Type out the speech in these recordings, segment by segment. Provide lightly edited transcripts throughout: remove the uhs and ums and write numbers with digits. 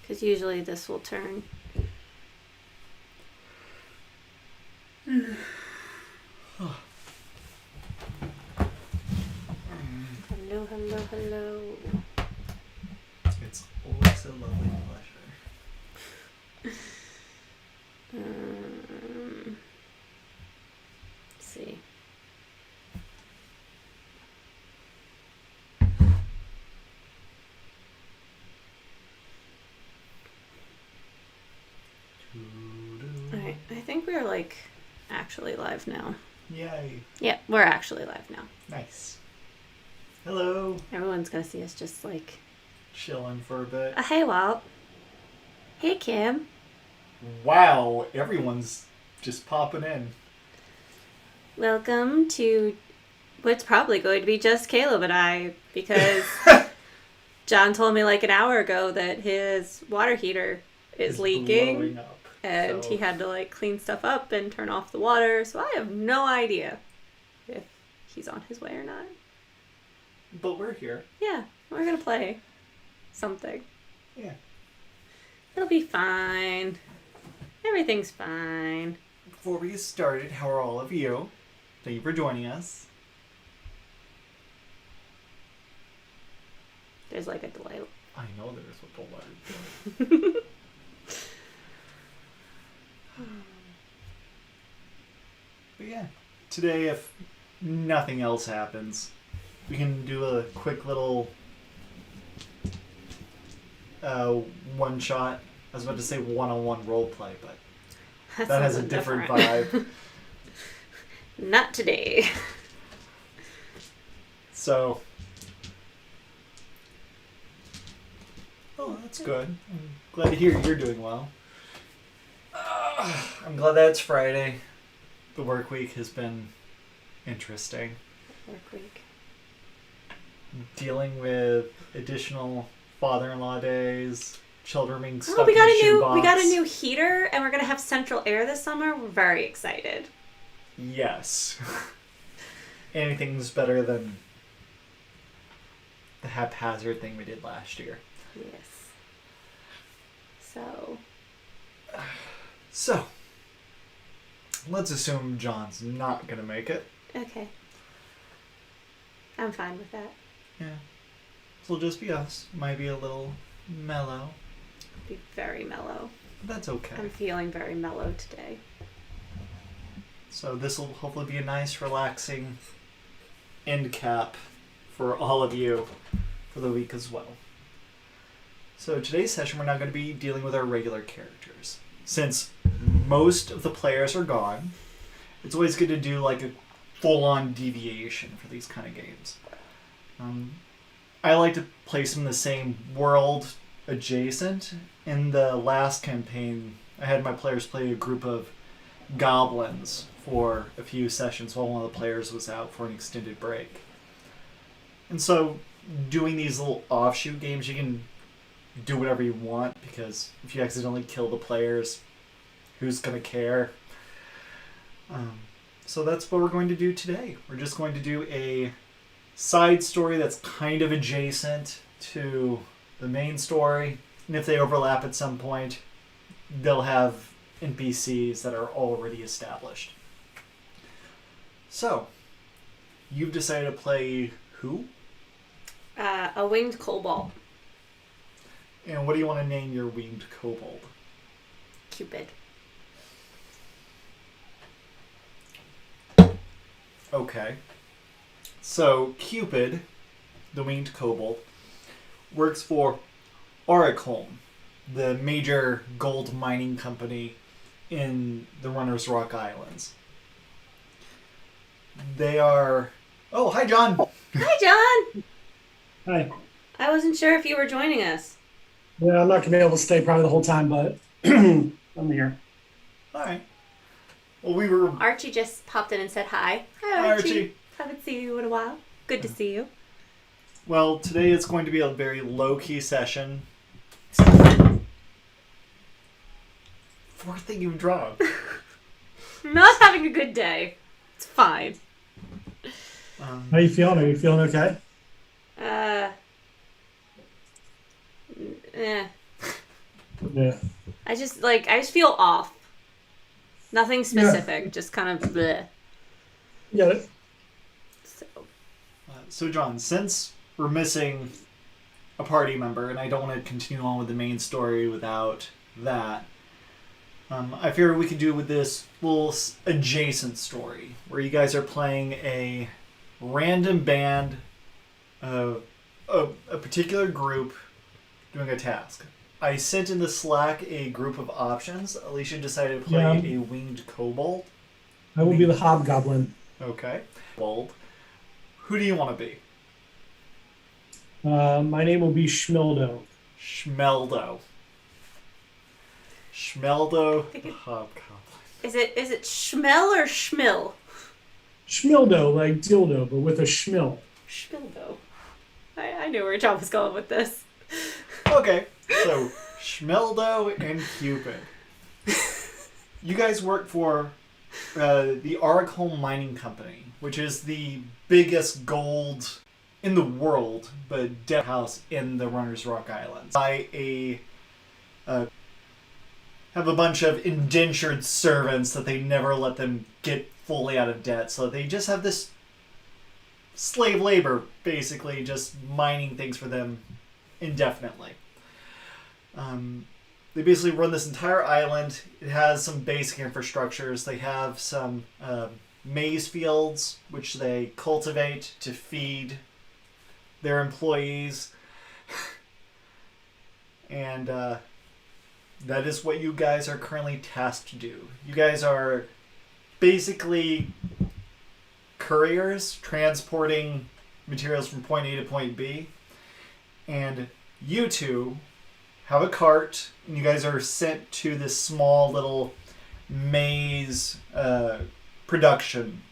Because usually this will turn. Hello, hello, hello. It's always a lovely pleasure. Let's see. Alright, I think we're like actually live now. Yay. Yeah, we're actually live now. Nice. Hello. Everyone's gonna see us just like Chilling for a bit. hey Walt. Hey Kim. Wow, everyone's just popping in. Welcome to what's probably going to be just Caleb and I, because John told me like an hour ago that his water heater is leaking. Blowing up. And he had to like clean stuff up and turn off the water, so I have no idea if he's on his way or not. But we're here. Yeah, we're gonna play something. Yeah. It'll be fine. Everything's fine. Before we get started, how are all of you? Thank you for joining us. There's like a delay. I know there's a delay. But yeah, today if nothing else happens, we can do a quick little one shot. I was about to say one-on-one role play, but that has a different vibe. Not today. So, oh, that's good. I'm glad to hear you're doing well. I'm glad that it's Friday. The work week has been interesting. Work week. Dealing with additional father-in-law days, children being stuck Oh, we got in a a new shoebox. we got a new heater, and we're gonna have central air this summer. We're very excited. Yes. Anything's better than the haphazard thing we did last year. Yes. So. So, let's assume John's not going to make it. Okay. I'm fine with that. Yeah. So it'll just be us. Might be a little mellow. Be very mellow. But that's okay. I'm feeling very mellow today. So this will hopefully be a nice, relaxing end cap for all of you for the week as well. So today's session, we're not going to be dealing with our regular characters. Since most of the players are gone, it's always good to do like a full-on deviation for these kind of games. I like to place them in the same world adjacent. In the last campaign, I had my players play a group of goblins for a few sessions while one of the players was out for an extended break. And so doing these little offshoot games, you can do whatever you want, because if you accidentally kill the players, who's going to care? So that's what we're going to do today. We're just going to do a side story that's kind of adjacent to the main story, and if they overlap at some point, they'll have NPCs that are already established. So, you've decided to play who? A winged cobalt. And what do you want to name your winged kobold? Cupid. Okay. So, Cupid, the winged kobold, works for Oricholm, the major gold mining company in the Runners Rock Islands. They are... Oh, hi, John! Hi, John! Hi. I wasn't sure if you were joining us. Yeah, I'm not going to be able to stay probably the whole time, but I'm here. All right. Well, we were... Archie just popped in and said hi. Hi, Archie. Haven't seen you in a while. Good to see you. Well, today is going to be a very low-key session. Fourth thing you've drawn. I'm not having a good day. It's fine. How you feeling? Are you feeling okay? Yeah. I just feel off. Nothing specific, just kind of bleh. Yeah. So So, John, since we're missing a party member, and I don't want to continue on with the main story without that, I figured we could do with this little adjacent story where you guys are playing a random band of a particular group doing a task. I sent in the Slack a group of options. Alicia decided to play a winged kobold. I will be the hobgoblin. Okay. Bold. Who do you want to be? My name will be Schmildo. Schmeldo. Schmeldo the hobgoblin. is it Schmel or Schmill? Schmildo, like dildo, but with a schmil. Schmildo. I knew where John was going with this. Okay, so Schmeldo and Cupid. You guys work for the Argholm Mining Company, which is the biggest gold in the world, but debt house in the Runner's Rock Islands. Have a bunch of indentured servants that they never let them get fully out of debt, so they just have this slave labor, basically, just mining things for them indefinitely. They basically run this entire island. It has some basic infrastructures. They have some maize fields, which they cultivate to feed their employees. And that is what you guys are currently tasked to do. You guys are basically couriers transporting materials from point A to point B. And you two have a cart, and you guys are sent to this small little maize production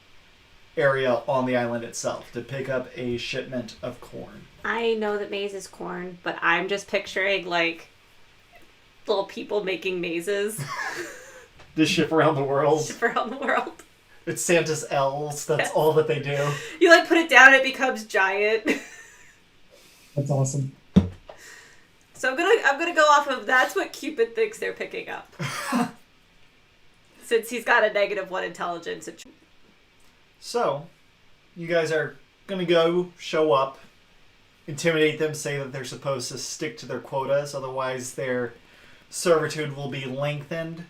area on the island itself to pick up a shipment of corn. I know that maize is corn, but I'm just picturing like little people making mazes. To ship around the world. Ship around the world. It's Santa's elves. That's all that they do. You like put it down, it becomes giant. That's awesome. So I'm gonna go off of that's what Cupid thinks they're picking up. Since he's got a -1 intelligence. So, you guys are gonna go, show up, intimidate them, say that they're supposed to stick to their quotas, otherwise their servitude will be lengthened,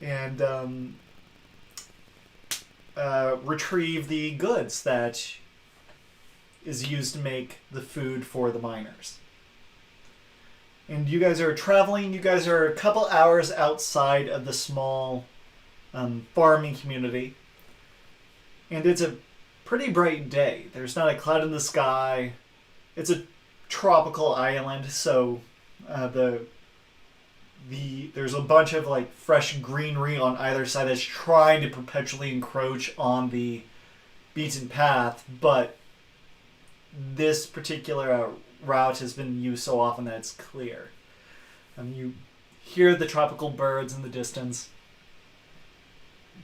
and retrieve the goods that is used to make the food for the miners. And you guys are traveling. You guys are a couple hours outside of the small farming community. And it's a pretty bright day. There's not a cloud in the sky. It's a tropical island, so there's a bunch of like fresh greenery on either side that's trying to perpetually encroach on the beaten path, but this particular route has been used so often that it's clear. You hear the tropical birds in the distance,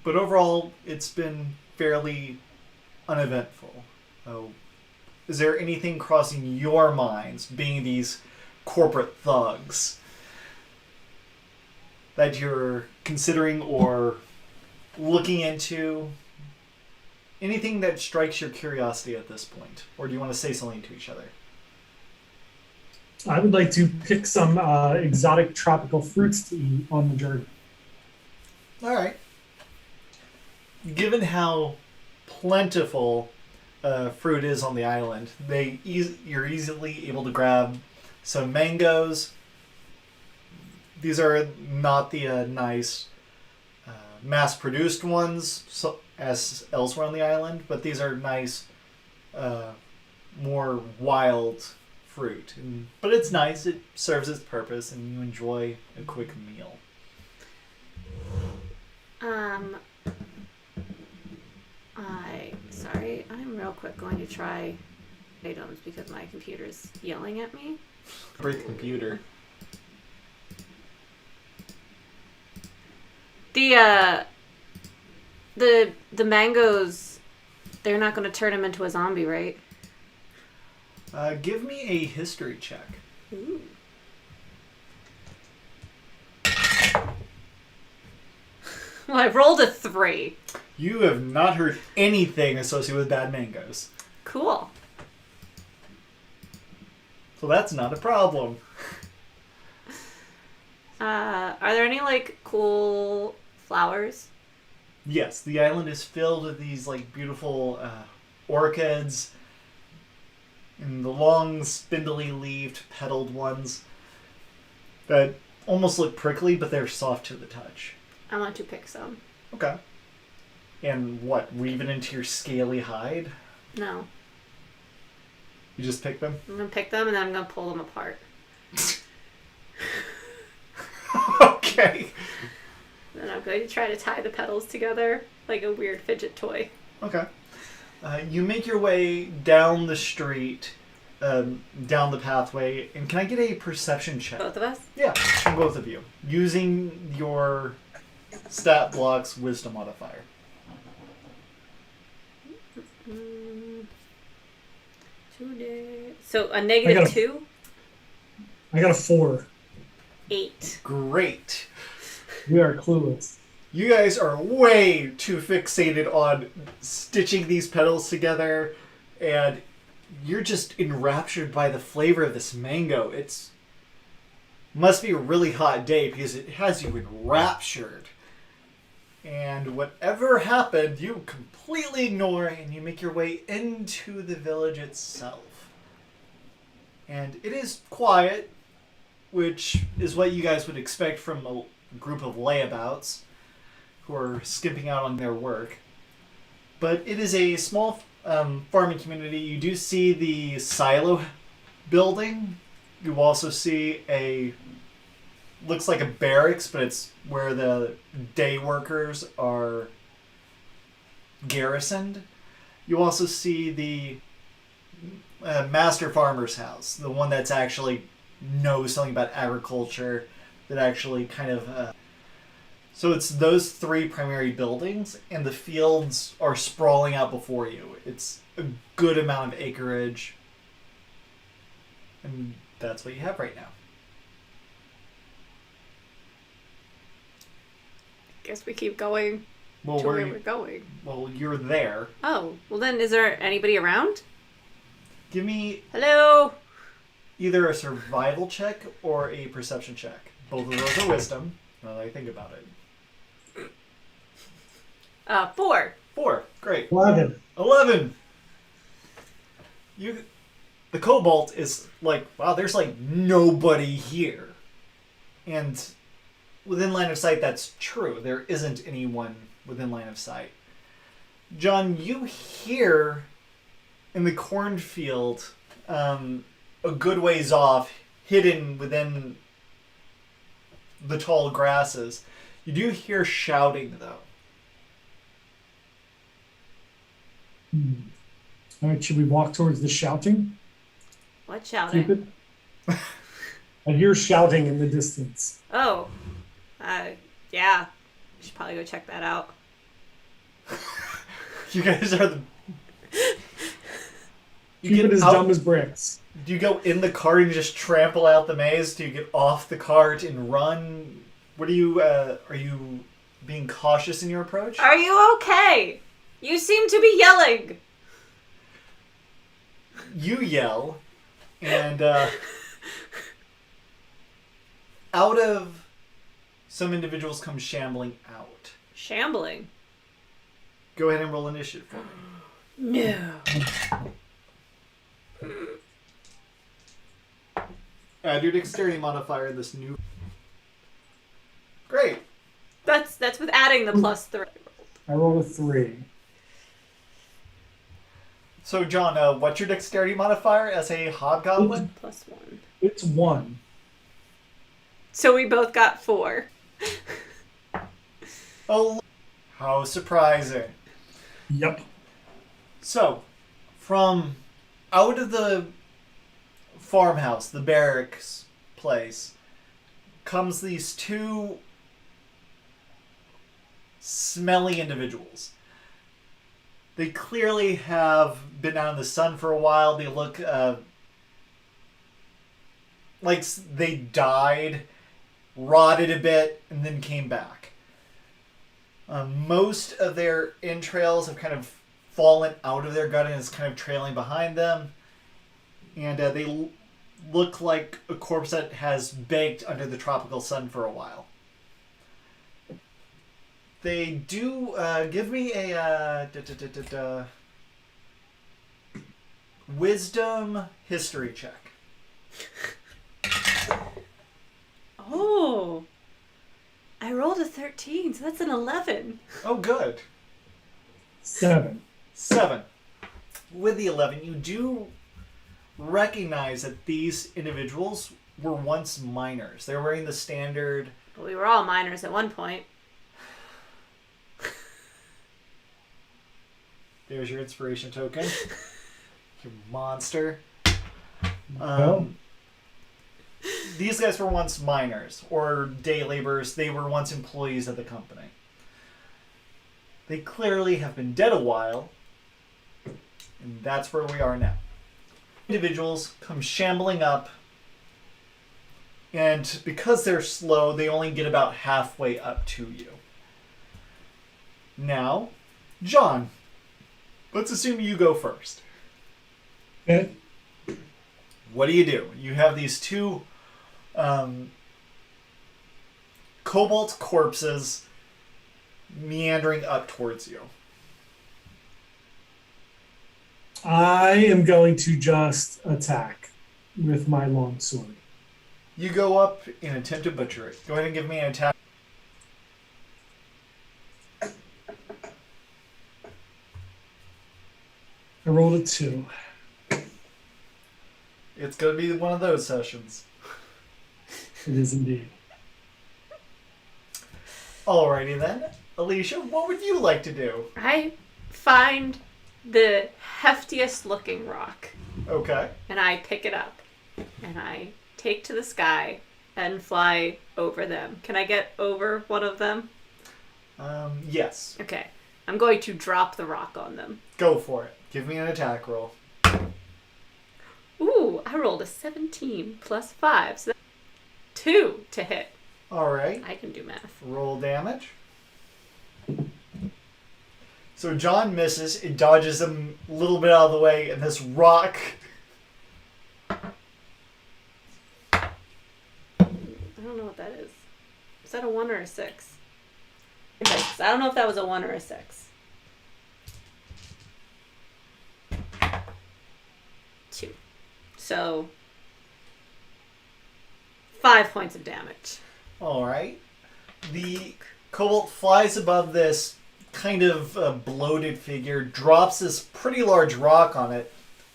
but overall it's been fairly uneventful. Is there anything crossing your minds, being these corporate thugs, that you're considering or looking into? Anything that strikes your curiosity at this point? Or do you want to say something to each other? I would like to pick some exotic tropical fruits to eat on the journey. All right. Given how plentiful fruit is on the island, you're easily able to grab some mangoes. These are not the nice mass-produced ones as elsewhere on the island, but these are nice, more wild fruit. But it's nice. It serves its purpose, and you enjoy a quick meal. I'm real quick going to try items because my computer's yelling at me. Break the computer. The mangoes, they're not going to turn him into a zombie, right? Give me a history check. Ooh. Well, I rolled a 3. You have not heard anything associated with bad mangoes. Cool. So that's not a problem. Are there any, like, cool flowers? Yes, the island is filled with these like beautiful orchids and the long, spindly-leaved, petaled ones that almost look prickly, but they're soft to the touch. I want to pick some. Okay. And what, weave it into your scaly hide? No. You just pick them? I'm going to pick them and then I'm going to pull them apart. Okay. Then I'm going to try to tie the petals together like a weird fidget toy. Okay. You make your way down the street, down the pathway, and can I get a perception check? Both of us? Yeah, from both of you. Using your stat block's wisdom modifier. So a negative 2? I got a 4. 8. Great. We are clueless. You guys are way too fixated on stitching these petals together, and you're just enraptured by the flavor of this mango. It's must be a really hot day because it has you enraptured. And whatever happened, you completely ignore and you make your way into the village itself. And it is quiet, which is what you guys would expect from a group of layabouts who are skimping out on their work. But it is a small farming community. You do see the silo building. You also see looks like a barracks, but it's where the day workers are garrisoned. You also see the master farmer's house, the one that's actually knows something about agriculture, that actually kind of... So it's those 3 primary buildings, and the fields are sprawling out before you. It's a good amount of acreage, and that's what you have right now. Guess we keep going to where we're going. Well, you're there. Oh, well then is there anybody around? Give me Hello? either a survival check or a perception check. Both of those are wisdom, now that I think about it. 4. 4. Great. 11. 11! The Cobalt is like, wow, there's like nobody here. And within line of sight, that's true. There isn't anyone within line of sight. John, you hear in the cornfield, a good ways off, hidden within the tall grasses, you do hear shouting, though. All right, should we walk towards the shouting? What shouting? Cupid? I hear shouting in the distance. Oh. Yeah. We should probably go check that out. You guys are the... Cupid is dumb as bricks. Do you go in the cart and just trample out the maze? Do you get off the cart and run? What are you being cautious in your approach? Are you okay? You seem to be yelling. You yell, and out of some individuals come shambling out. Shambling? Go ahead and roll initiative for me. No. Add your dexterity modifier in this new... Great. That's with adding the +3. I rolled a 3. So, John, what's your dexterity modifier as a hobgoblin? +1. It's 1. So we both got 4. Oh, how surprising. Yep. So, from out of the farmhouse, the barracks place, comes these 2 smelly individuals. They clearly have been out in the sun for a while. They look like they died, rotted a bit, and then came back. Most of their entrails have kind of fallen out of their gut and is kind of trailing behind them. And they look like a corpse that has baked under the tropical sun for a while. They do give me a wisdom history check. Oh, I rolled a 13, so that's an 11. Oh, good. 7. 7. With the 11, you do recognize that these individuals were once miners. They're wearing the standard... But we were all miners at one point. There's your inspiration token. You monster. These guys were once miners or day laborers. They were once employees of the company. They clearly have been dead a while, and that's where we are now. Individuals come shambling up, and because they're slow, they only get about halfway up to you. Now, John, let's assume you go first. Okay. What do? You have these two cobalt corpses meandering up towards you. I am going to just attack with my longsword. You go up and attempt to butcher it. Go ahead and give me an attack. I rolled a 2. It's going to be one of those sessions. It is indeed. Alrighty then. Alicia, what would you like to do? I find the heftiest looking rock. Okay. And I pick it up. And I take to the sky and fly over them. Can I get over one of them? Yes. Okay. I'm going to drop the rock on them. Go for it. Give me an attack roll. Ooh, I rolled a 17 plus 5. So that's 2 to hit. Alright. I can do math. Roll damage. So John misses. It dodges him a little bit out of the way, and this rock... I don't know what that is. Is that a 1 or a 6? I don't know if that was a 1 or a 6. 2. So, 5 points of damage. Alright. The cobalt flies above this kind of bloated figure, drops this pretty large rock on it,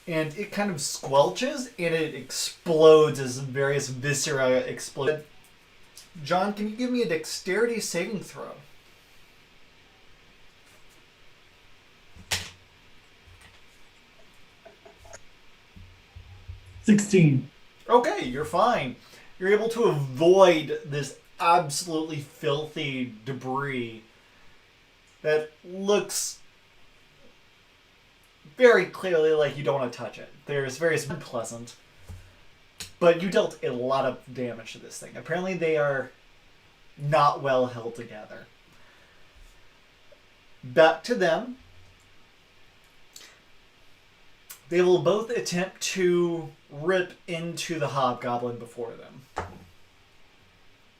and it kind of squelches, and it explodes as various viscera explode. John, can you give me a dexterity saving throw? 16. Okay, you're fine. You're able to avoid this absolutely filthy debris that looks very clearly like you don't want to touch it. There's various unpleasant, but you dealt a lot of damage to this thing. Apparently they are not well held together. Back to them. They will both attempt to rip into the hobgoblin before them.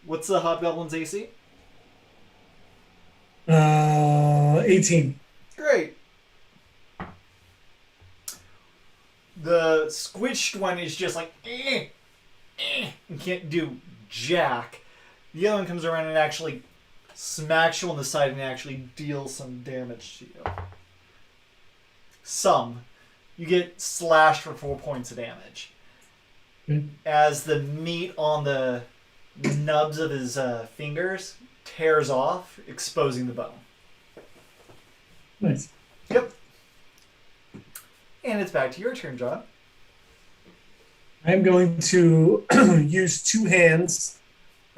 What's the hobgoblin's AC? 18. Great. The squished one is just like, and can't do jack. The other one comes around and actually smacks you on the side and actually deals some damage to you. Some. You get slashed for 4 points of damage. Okay. As the meat on the nubs of his fingers tears off, exposing the bone. Nice. Yep. And it's back to your turn, John. I'm going to use 2 hands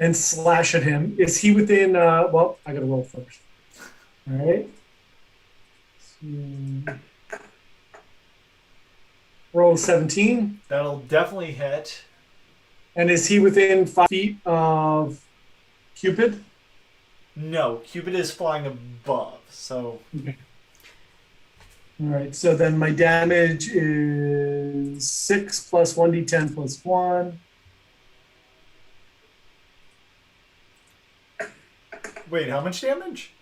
and slash at him. Is he within, well, I gotta roll first. All right. So, roll 17. That'll definitely hit. And is he within 5 feet of Cupid? No, Cupid is flying above, so... Okay. All right, so then my damage is 6 plus 1d10 plus 1. Wait, how much damage?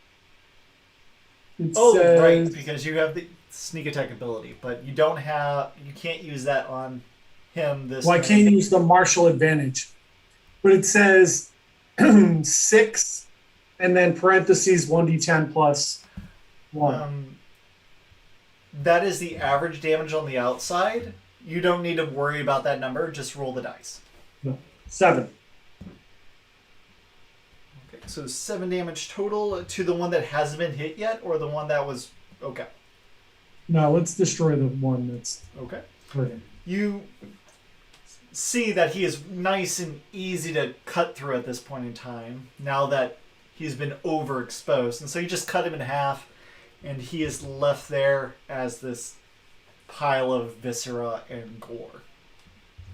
It Right, says, because you have the sneak attack ability, but you don't have... You can't use that on him this well, I turn. can't use the martial advantage, but it says 6 and then parentheses 1d10 plus 1. That is the average damage on the outside. You don't need to worry about that number. Just roll the dice. No, 7. Okay, so 7 damage total to the one that hasn't been hit yet, or the one that was... Okay. No, let's destroy the one that's Okay. hurting. You see that he is nice and easy to cut through at this point in time, now that he's been overexposed. And so you just cut him in half, and he is left there as this pile of viscera and gore.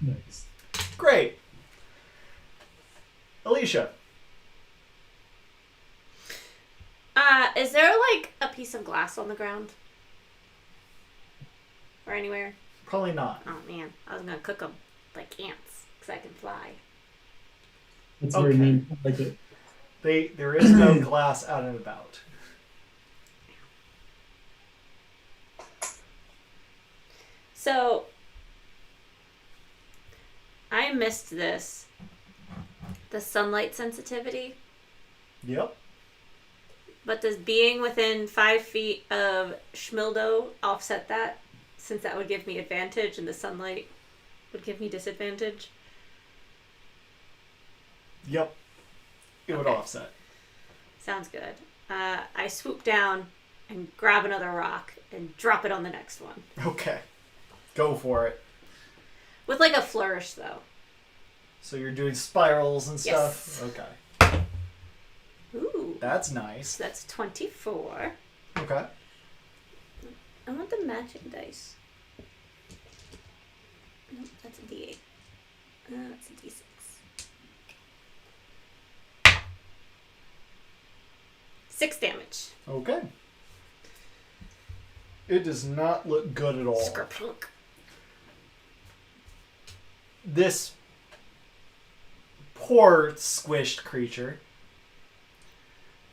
Nice. Great. Alicia. Is there like a piece of glass on the ground? Or anywhere? Probably not. Oh man, I was gonna cook them like ants because I can fly. That's very Okay. mean. I like it. There is no glass out and about. So, I missed this. The sunlight sensitivity. Yep. But does being within 5 feet of Schmildo offset that? Since that would give me advantage and the sunlight would give me disadvantage? Yep. It would Okay. offset. Sounds good. I swoop down and grab another rock and drop it on the next one. Okay. Go for it. With like a flourish though. So you're doing spirals and stuff? Yes. Okay. Ooh. That's nice. So that's 24. Okay. I want the magic dice. Nope, that's a D8. That's a D6. 6 damage. Okay. It does not look good at all. Skerplunk. This poor squished creature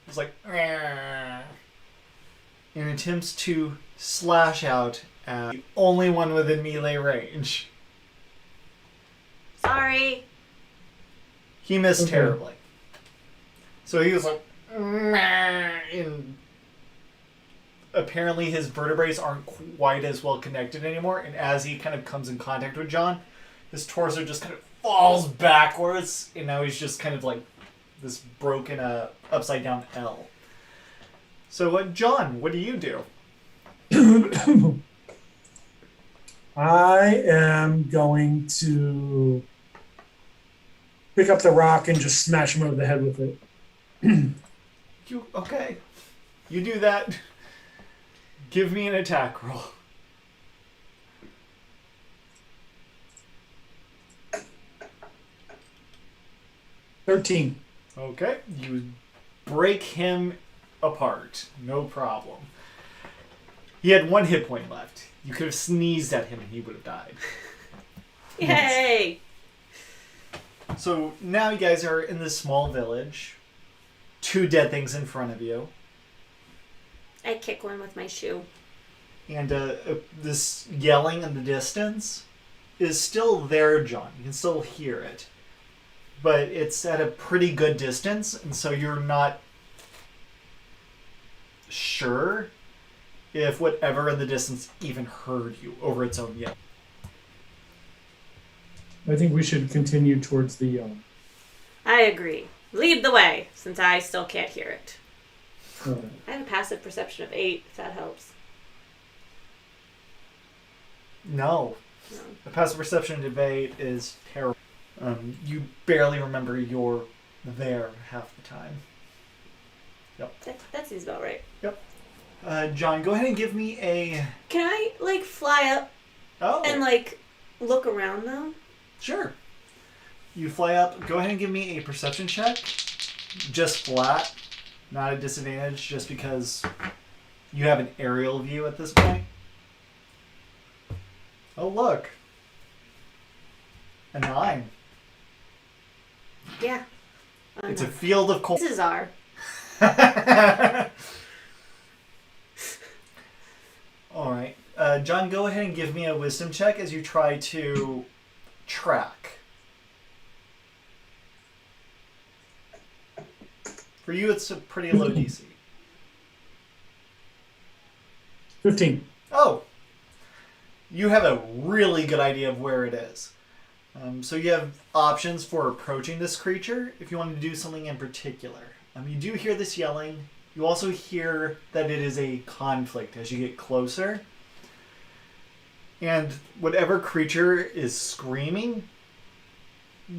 is like and attempts to slash out at the only one within melee range. Sorry. He missed Okay. terribly. So he was like and apparently his vertebrae aren't quite as well connected anymore, and as he kind of comes in contact with John, his torso just kind of falls backwards, and now he's just kind of like this broken upside down L. So John, what do you do? I am going to pick up the rock and just smash him over the head with it. Okay. You do that. Give me an attack roll. $13. Okay. You break him apart. No problem. He had 1 hit point left. You could have sneezed at him and he would have died. Yay! So now you guys are in this small village. 2 dead things in front of you. I kick one with my shoe. And this yelling in the distance is still there, John. You can still hear it. But it's at a pretty good distance, and so you're not sure if whatever in the distance even heard you over its own yell. I think we should continue towards the I agree. Lead the way, since I still can't hear it. uh, I have a passive perception of 8, if that helps. No. No. The passive perception debate is terrible. You barely remember you're there half the time. That seems about right. John, go ahead and give me a... Can I, like, fly up Oh, and, like, look around, though? sure. You fly up. Go ahead and give me a perception check. Just flat. not a disadvantage just because you have an aerial view at this point. Oh, look. A 9. Yeah. It's a field of coal. This is our. All right. John, go ahead and give me a wisdom check as you try to track. For you, it's a pretty low DC. 15. Oh. You have a really good idea of where it is. So you have options for approaching this creature if you want to do something in particular. You do hear this yelling. You also hear that it is a conflict as you get closer. And whatever creature is screaming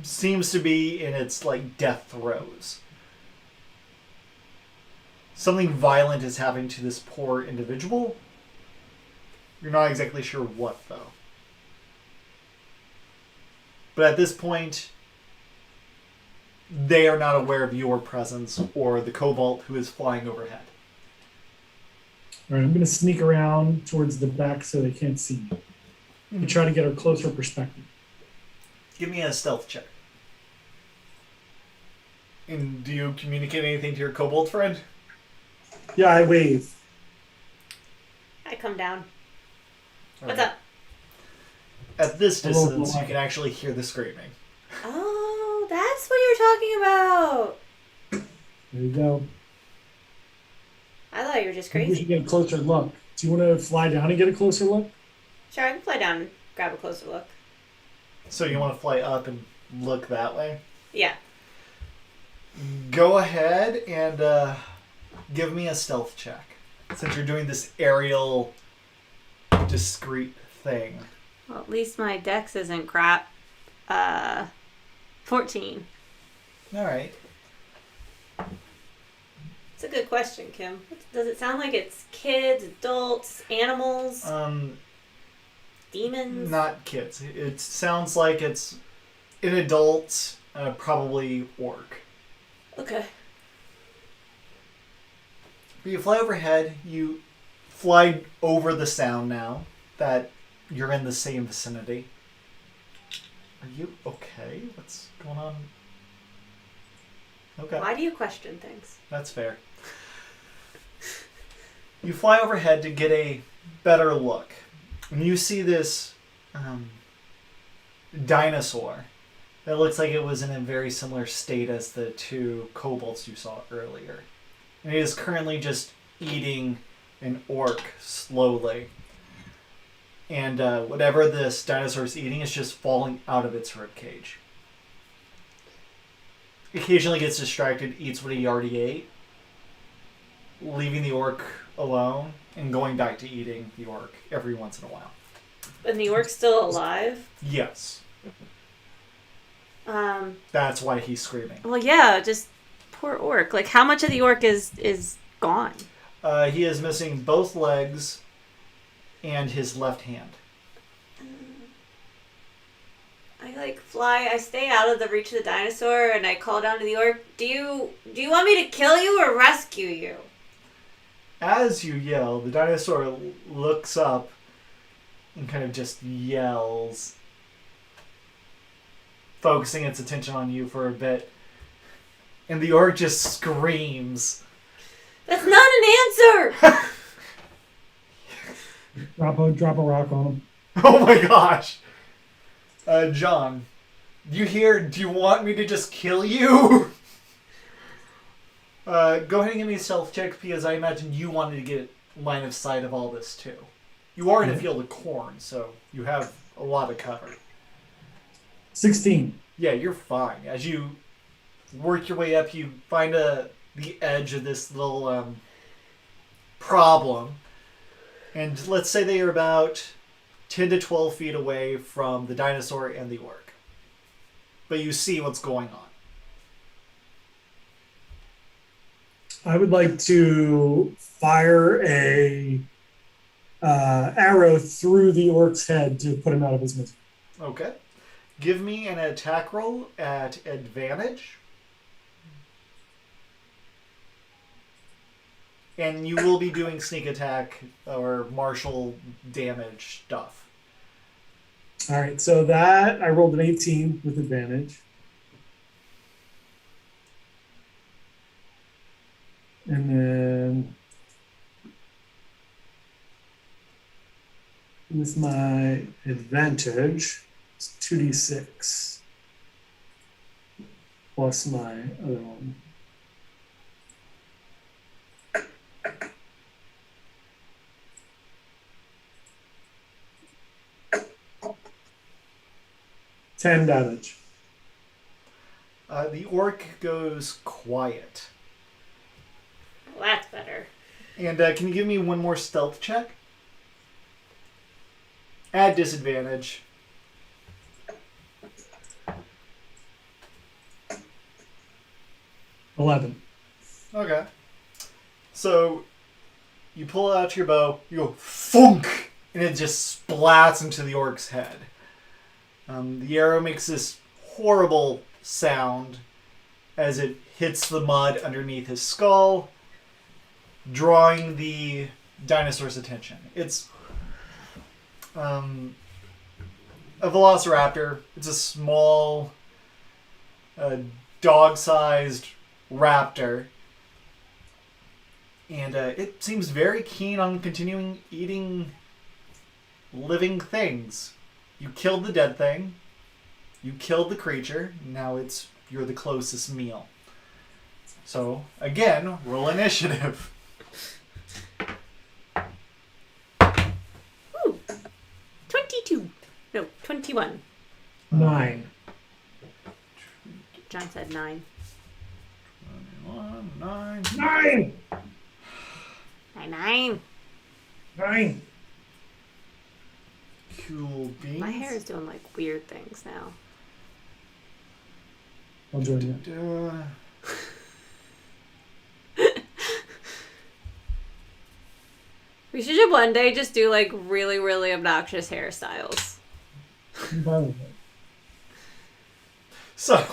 seems to be in its like death throes. Something violent is happening to this poor individual. You're not exactly sure what, though. But at this point, they are not aware of your presence or the kobold who is flying overhead. All right, I'm going to sneak around towards the back so they can't see me. And try to get a closer perspective. Give me a stealth check. And do you communicate anything to your kobold friend? Yeah, I wave. I come down. All What's right. up? At this Hello, distance, hello. you can actually hear the screaming. Oh, that's what you're talking about. There you go. I thought you were just Maybe we crazy. should get a closer look. Do you want to fly down and get a closer look? Sure, I can fly down and grab a closer look. So you want to fly up and look that way? Yeah. Go ahead and give me a stealth check. Since you're doing this aerial, discreet thing. Well, at least my dex isn't crap. 14. All right. It's a good question, Kim. Does it sound like it's kids, adults, animals, demons? Not kids. It sounds like it's an adult, probably orc. Okay. But you fly overhead. You fly over the sound now that you're in the same vicinity. Are you okay? What's going on? Okay. Why do you question things? That's fair. You fly overhead to get a better look. And you see this dinosaur that looks like it was in a very similar state as the two kobolds you saw earlier. And it is currently just eating an orc slowly. And whatever this dinosaur is eating is just falling out of its ribcage. Occasionally gets distracted, eats what he already ate, leaving the orc alone and going back to eating the orc every once in a while. And the orc's still alive? Yes. That's why he's screaming. Well, yeah, just poor orc. Like, how much of the orc is gone? He is missing both legs and his left hand. I stay out of the reach of the dinosaur and I call down to the orc, do you want me to kill you or rescue you? As you yell, the dinosaur looks up and kind of just yells, focusing its attention on you for a bit. And the orc just screams. That's not an answer! Drop a rock on him. Oh my gosh! John, do you want me to just kill you? Go ahead and give me a stealth check because I imagine you wanted to get line of sight of all this too. You are in a field of corn, so you have a lot of cover. 16. Yeah, you're fine. As you work your way up, you find the edge of this little problem. And let's say they are about 10 to 12 feet away from the dinosaur and the orc. But you see what's going on. I would like to fire a arrow through the orc's head to put him out of his misery. Okay. Give me an attack roll at advantage. And you will be doing sneak attack or martial damage stuff. All right, so that I rolled an 18 with advantage. And then with my advantage, it's 2d6 plus my other one. Ten damage. The orc goes quiet. Well, that's better. And can you give me one more stealth check? At disadvantage. $11. Okay. So, you pull out your bow, you go thunk, and it just splats into the orc's head. The arrow makes this horrible sound as it hits the mud underneath his skull, drawing the dinosaur's attention. It's a velociraptor. It's a small, dog-sized raptor. And it seems very keen on continuing eating living things. You killed the dead thing. You killed the creature. Now you're the closest meal. So, again, roll initiative. Ooh. 22. No, 21. 9. John said 9. 21, 9. 9! 9. 9! Cool beans. My hair is doing like weird things now. I'll join you. We should one day just do like really, really obnoxious hairstyles. I'm fine with it. So,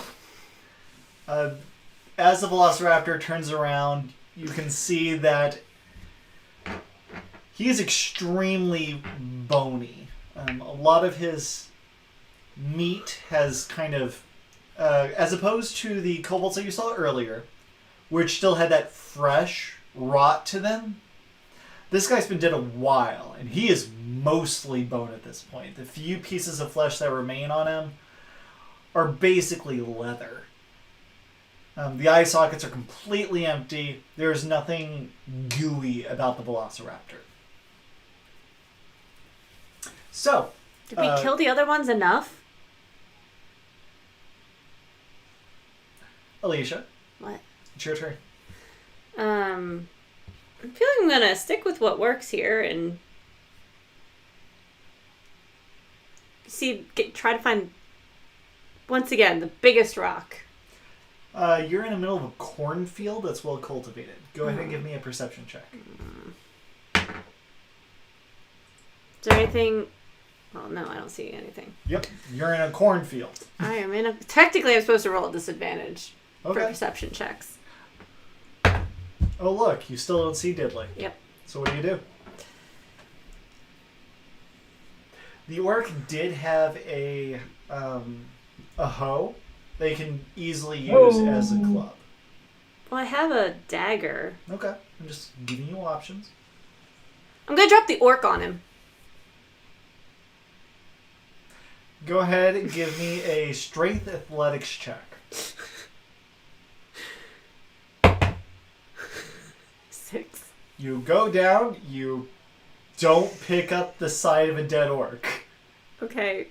as the velociraptor turns around, you can see that he is extremely bony. A lot of his meat has kind of, as opposed to the kobolds that you saw earlier, which still had that fresh rot to them, this guy's been dead a while, and he is mostly bone at this point. The few pieces of flesh that remain on him are basically leather. The eye sockets are completely empty. There's nothing gooey about the velociraptor. So, Did we kill the other ones enough? Alicia, What? it's your turn. I'm feeling I'm gonna stick with what works here and try to find once again the biggest rock. You're in the middle of a cornfield that's well cultivated. Go ahead and give me a perception check. Is there anything? Well, no, I don't see anything. Yep, you're in a cornfield. I am in a. Technically, I'm supposed to roll a disadvantage for Okay. perception checks. Oh, look, you still don't see Diddley. Yep. So what do? The orc did have a hoe they can easily use as a club. Well, I have a dagger. Okay, I'm just giving you options. I'm gonna drop the orc on him. Go ahead and give me a strength athletics check. 6. You go down, you don't pick up the side of a dead orc. Okay.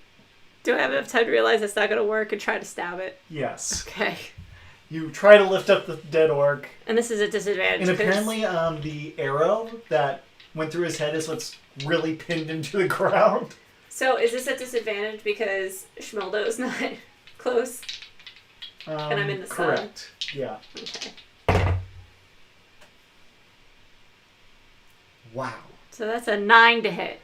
Do I have enough time to realize it's not gonna work and try to stab it? Yes. Okay. You try to lift up the dead orc. And this is a disadvantage. And apparently the arrow that went through his head is what's really pinned into the ground. So is this a disadvantage because Schmildo's not close? And I'm in the sun? Correct. Yeah. Okay. Wow. So that's a 9 to hit.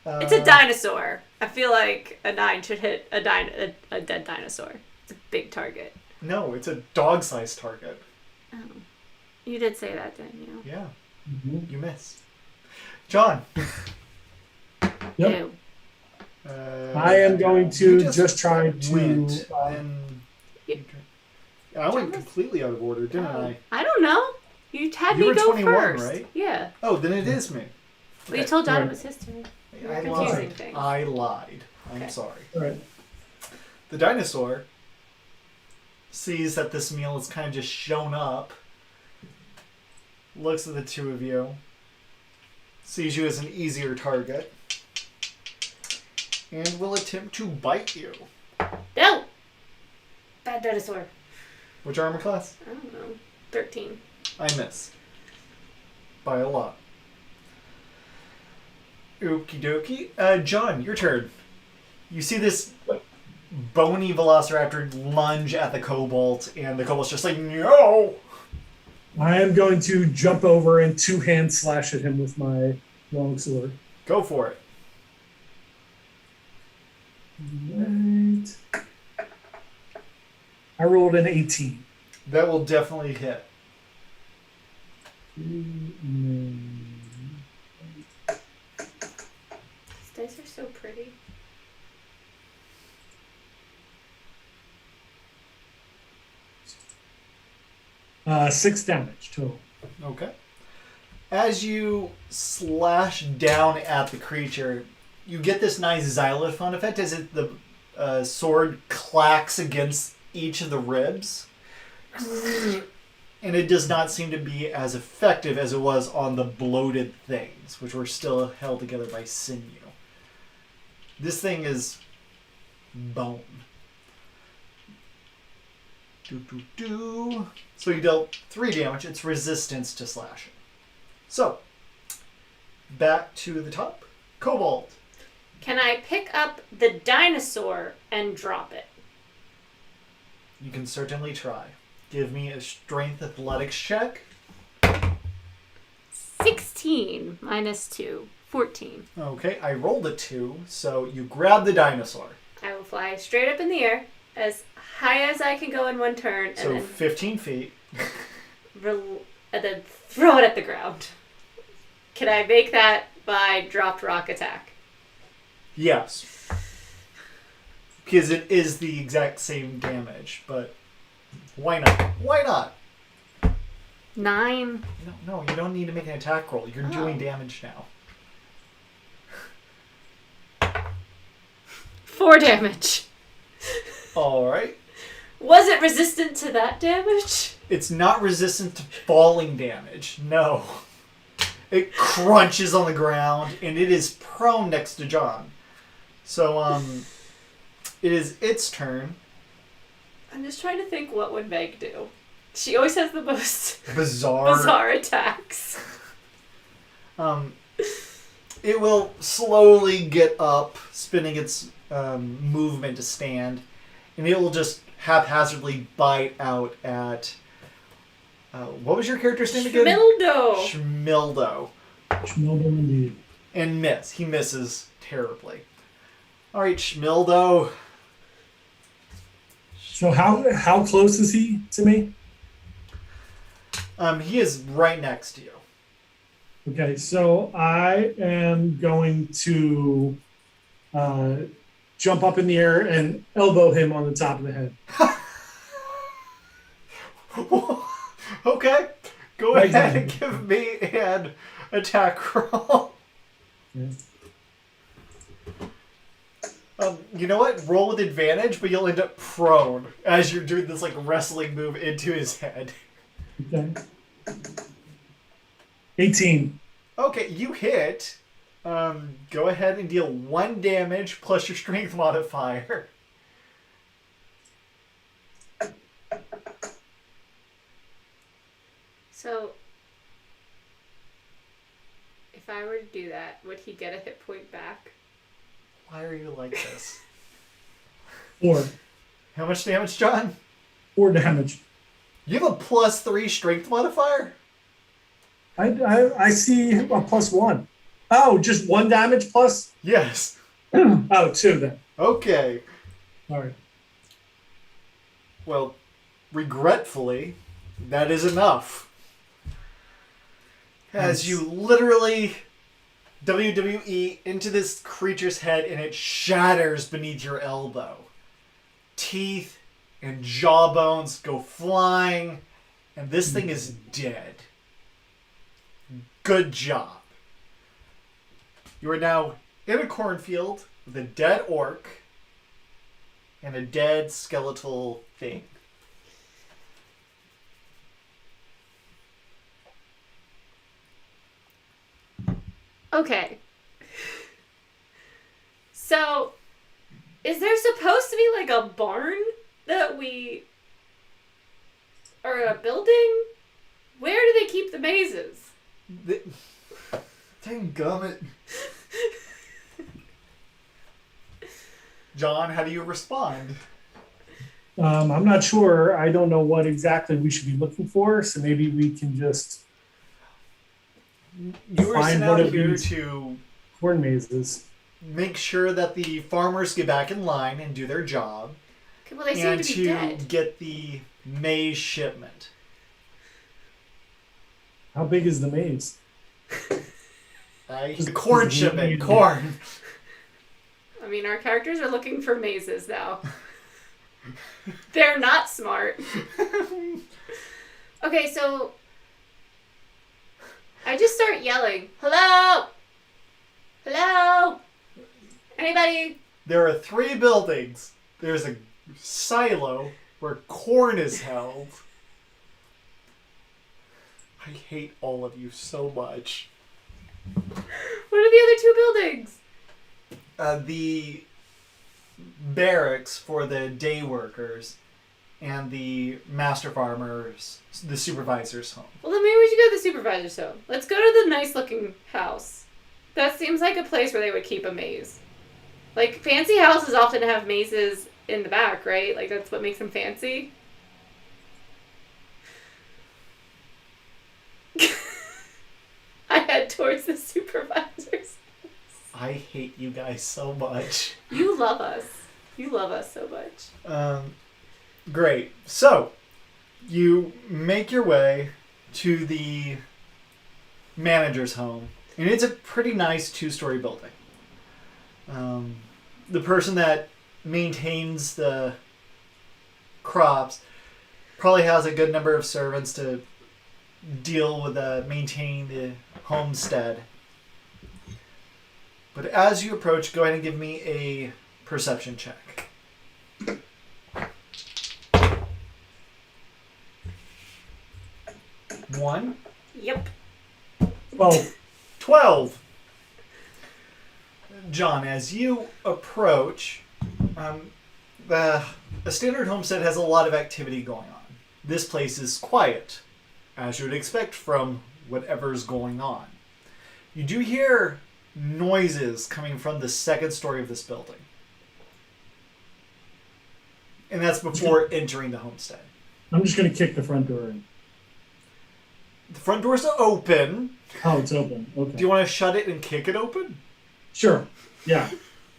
It's a dinosaur. I feel like a 9 should hit a dead dinosaur. It's a big target. No, it's a dog-sized target. Oh. You did say that, didn't you? Yeah. Mhm. You miss. John. Yep. Ew. I am going You to just try to. went, and I John went was- completely out of order, didn't Oh. I don't know. You had You me were go 21, first. right? Yeah. Oh, then it is me. Well, you told John Right. it was his turn. You're I confusing lied. things. I lied. I'm Okay. sorry. All right. The dinosaur sees that this meal has kind of just shown up, looks at the two of you, sees you as an easier target, and will attempt to bite you. No! Bad dinosaur. Which armor class? I don't know. 13. I miss. By a lot. Okie dokie. John, your turn. You see this bony velociraptor lunge at the cobalt, and the cobalt's just like, no! I am going to jump over and two-hand slash at him with my longsword. Go for it. Right. I rolled an 18. That will definitely hit. These dice are so pretty. Six damage total. Okay. As you slash down at the creature, you get this nice xylophone effect as the sword clacks against each of the ribs. And it does not seem to be as effective as it was on the bloated things, which were still held together by sinew. This thing is bone. So you dealt 3 damage. It's resistance to slashing. So, back to the top. Cobalt. Can I pick up the dinosaur and drop it? You can certainly try. Give me a strength athletics check. 16 minus 2. 14. Okay, I rolled a 2, so you grab the dinosaur. I will fly straight up in the air as high as I can go in one turn and So then 15 feet. and then throw it at the ground. Can I make that by dropped rock attack? Yes. Because it is the exact same damage, but why not? Why not? 9. No, you don't need to make an attack roll. You're Oh. doing damage now. 4 damage. Alright. Was it resistant to that damage? It's not resistant to falling damage. No. It crunches on the ground, and it is prone next to John. So, it is its turn. I'm just trying to think what would Meg do. She always has the most Bizarre. attacks. It will slowly get up, spinning its movement to stand, and it will just haphazardly bite out at... what was your character's name again? Schmildo. Schmildo. Schmildo indeed. And miss. He misses terribly. Alright, Schmildo. So how close is he to me? He is right next to you. Okay, so I am going to jump up in the air and elbow him on the top of the head. Okay. Go Right ahead down. and give me an attack roll. Yeah. You know what? Roll with advantage, but you'll end up prone as you're doing this like wrestling move into his head. Okay. 18. Okay, you hit. Go ahead and deal 1 damage plus your strength modifier. So, if I were to do that, would he get a hit point back? Why are you like this? 4. How much damage, John? 4 damage. You have a +3 strength modifier? I see a +1. Oh, just 1 damage plus? Yes. Oh, 2 then. Okay. All right. Well, regretfully, that is enough. as you literally WWE into this creature's head and it shatters beneath your elbow. Teeth and jawbones go flying, and this thing is dead. Good job. You are now in a cornfield with a dead orc and a dead skeletal thing. Okay. So, is there supposed to be like a barn that we... or a building? Where do they keep the mazes? Dang gummit. John, how do you respond? I'm not sure. I don't know what exactly we should be looking for, so maybe we can just You were find sent one out of here these to corn mazes. make sure that the farmers get back in line and do their job, Okay, well, they seem and to be dead. get the maize shipment. How big is the maze? The corn shipment. Corn. I mean, our characters are looking for mazes now. They're not smart. Okay, so I just start yelling, "Hello! Hello! Anybody?" There are 3 buildings. There's a silo where corn is held. I hate all of you so much. What are the other 2 buildings? The barracks for the day workers and the master farmers, the supervisor's home. Well, then maybe we should go to the supervisor's home. Let's go to the nice-looking house. That seems like a place where they would keep a maze. Like, fancy houses often have mazes in the back, right? Like, that's what makes them fancy. I head towards the supervisor's. I hate you guys so much. You love us. You love us so much. Great. So, you make your way to the manager's home, and it's a pretty nice 2-story building. The person that maintains the crops probably has a good number of servants to deal with maintaining the homestead. But as you approach, go ahead and give me a perception check. One. Yep. 12. John, as you approach, a standard homestead has a lot of activity going on. This place is quiet, as you would expect from whatever's going on. You do hear noises coming from the 2nd story of this building. And that's before entering the homestead. I'm just going to kick the front door in. The front door's open. Oh, it's open. Okay. Do you want to shut it and kick it open? Sure. Yeah.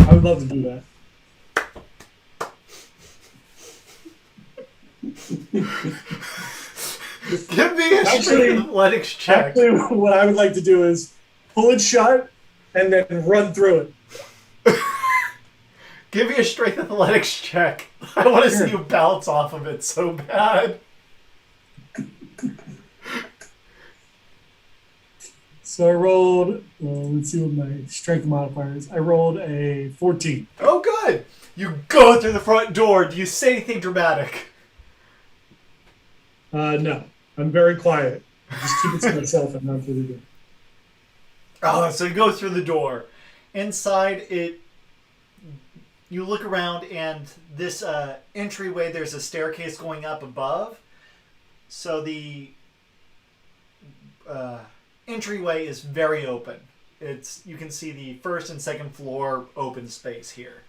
I would love to do that. Give me a straight athletics check. Actually, what I would like to do is pull it shut and then run through it. Give me a straight athletics check. I want to see you bounce off of it so bad. So I rolled, let's see what my strength modifier is. I rolled a 14. Oh, good. You go through the front door. Do you say anything dramatic? No. I'm very quiet. I just keep it to myself and not through the door. Oh, so you go through the door. Inside it, you look around, and this entryway, there's a staircase going up above. So the entryway is very open. You can see the 1st and 2nd floor open space here.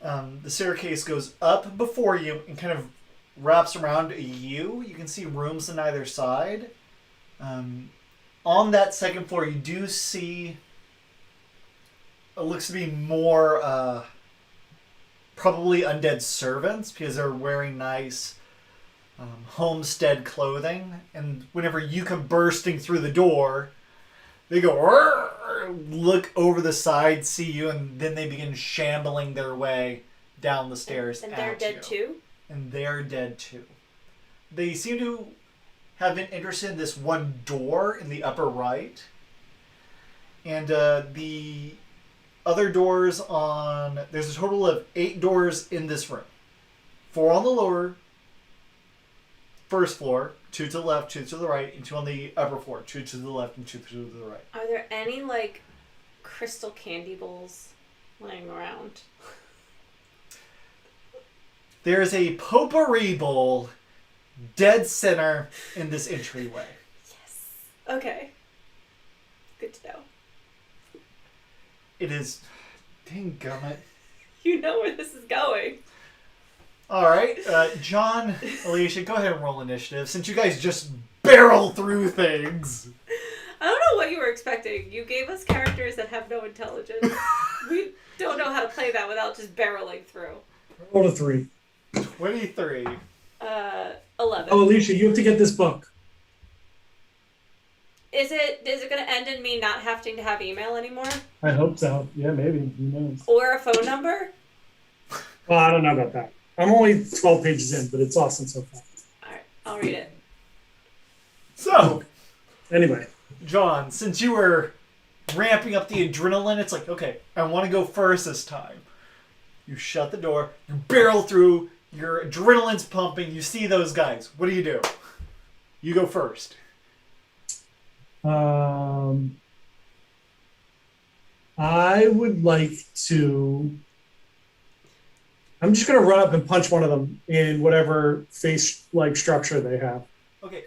The staircase goes up before you and kind of wraps around you. You can see rooms on either side. On that 2nd floor, you do see it looks to be more probably undead servants, because they're wearing nice homestead clothing, and whenever you come bursting through the door, they go "Rrr," look over the side, see you, and then they begin shambling their way down the stairs. And they're dead too? And they're dead too. They seem to have been interested in this one door in the upper right. And the other doors on... There's a total of 8 doors in this room. 4 on the lower first floor, 2 to the left, 2 to the right, and 2 on the upper floor, 2 to the left and 2 to the right. Are there any, like, crystal candy bowls laying around? There's a potpourri bowl dead center in this entryway. Yes. Okay. Good to know. It is... Dang gummit. You know where this is going. Alright, John, Alicia, go ahead and roll initiative, since you guys just barrel through things. I don't know what you were expecting. You gave us characters that have no intelligence. We don't know how to play that without just barreling through. Roll a 3. 23. 11. Oh, Alicia, you have to get this book. Is it going to end in me not having to have email anymore? I hope so. Yeah, maybe. Who knows? Or a phone number? Well, I don't know about that. I'm only 12 pages in, but it's awesome so far. Alright, I'll read it. So, Anyway. John, since you were ramping up the adrenaline, it's like, okay, I want to go first this time. You shut the door, you barrel through, your adrenaline's pumping, you see those guys. What do? You go first. I would like to... I'm just going to run up and punch one of them in whatever face-like structure they have. Okay.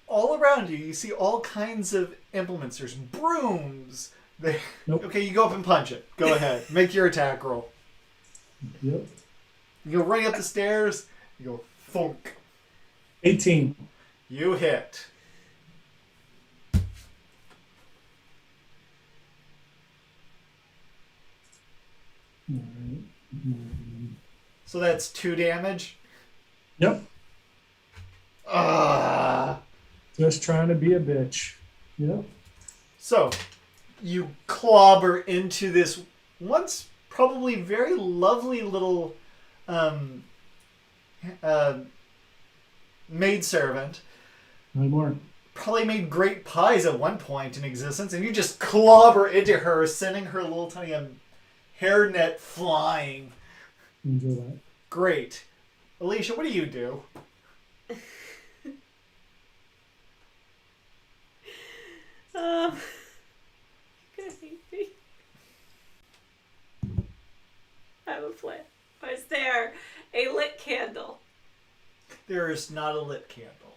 All around you, you see all kinds of implements. There's brooms. Nope. Okay, you go up and punch it. Go ahead. Make your attack roll. Yep. You go running up the stairs. You go thunk. 18. You hit. So that's 2 damage. Yep. Just trying to be a bitch. Yep. So, you clobber into this once probably very lovely little maidservant. No more. Probably made great pies at one point in existence, and you just clobber into her, sending her little tiny hairnet flying. Enjoy that. Great. Alicia, what do you do? You're gonna hate me. I have a plan. Is there a lit candle? There is not a lit candle.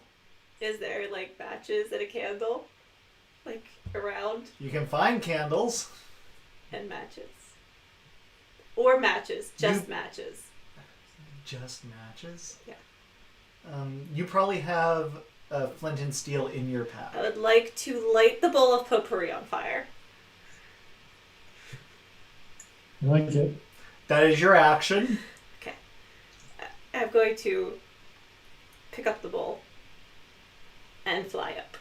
Is there, like, matches and a candle? Like, around? You can find candles. And matches. Or matches. Just matches. Just matches? Yeah. You probably have a flint and steel in your pack. I would like to light the bowl of potpourri on fire. I like it. That is your action. Okay. I'm going to pick up the bowl and fly up.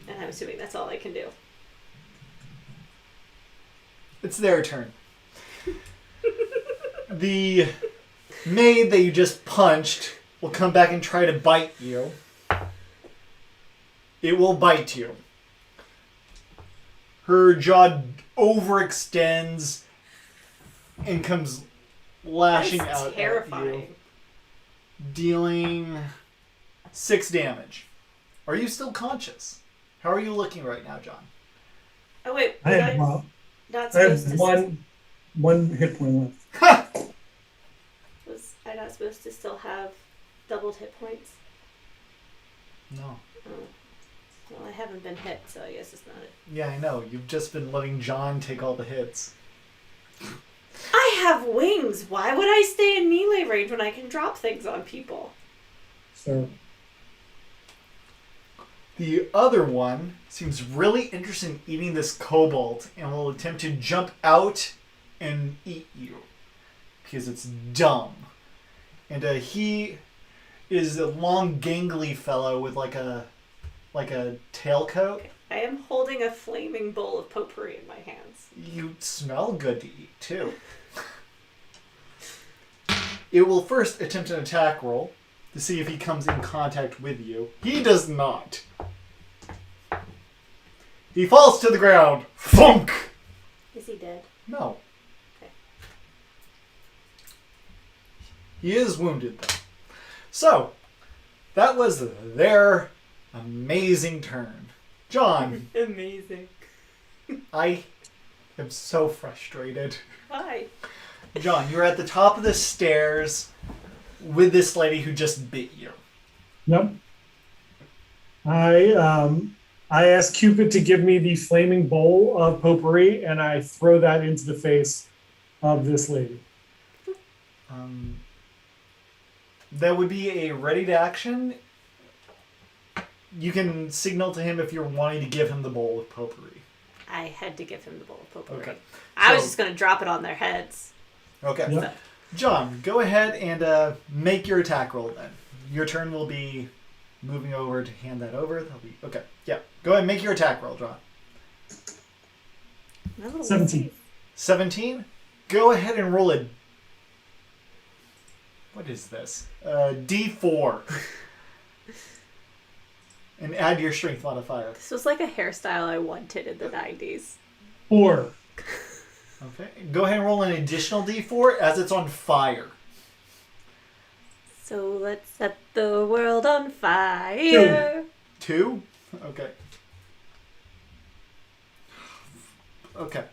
And I'm assuming that's all I can do. It's their turn. The maid that you just punched will come back and try to bite you. It will bite you. Her jaw overextends and comes lashing That's out terrifying. at you, dealing 6 damage. Are you still conscious? How are you looking right now, John? Oh wait, I have, not I supposed have to. one hit point left. Was I not supposed to still have doubled hit points? No. Oh. Well, I haven't been hit, so I guess it's not it. Yeah, I know. You've just been letting John take all the hits. I have wings. Why would I stay in melee range when I can drop things on people? So The other one seems really interested in eating this kobold and will attempt to jump out and eat you because it's dumb. And he is a long, gangly fellow with like a tailcoat. I am holding a flaming bowl of potpourri in my hands. You smell good to eat, too. It will first attempt an attack roll to see if he comes in contact with you. He does not. He falls to the ground. Thunk! Is he dead? No. Okay. He is wounded, though. So, that was their amazing turn. John, Amazing. I am so frustrated. Hi. John, you're at the top of the stairs with this lady who just bit you. Yep. I ask Cupid to give me the flaming bowl of potpourri, and I throw that into the face of this lady. That would be a ready to action. You can signal to him if you're wanting to give him the bowl of potpourri. I had to give him the bowl of potpourri. Okay. I was So- just going to drop it on their heads. Okay. Yep. John, go ahead and make your attack roll then. Your turn will be moving over to hand that over. That'll be okay. Yeah. Go ahead and make your attack roll, John. My little 17. 17. Go ahead and roll a. What is this? D4. And add your strength modifier. This was like a hairstyle I wanted in the 90s. 4. Okay. Go ahead and roll an additional D4 as it's on fire. So let's set the world on fire. 2? Okay. Okay.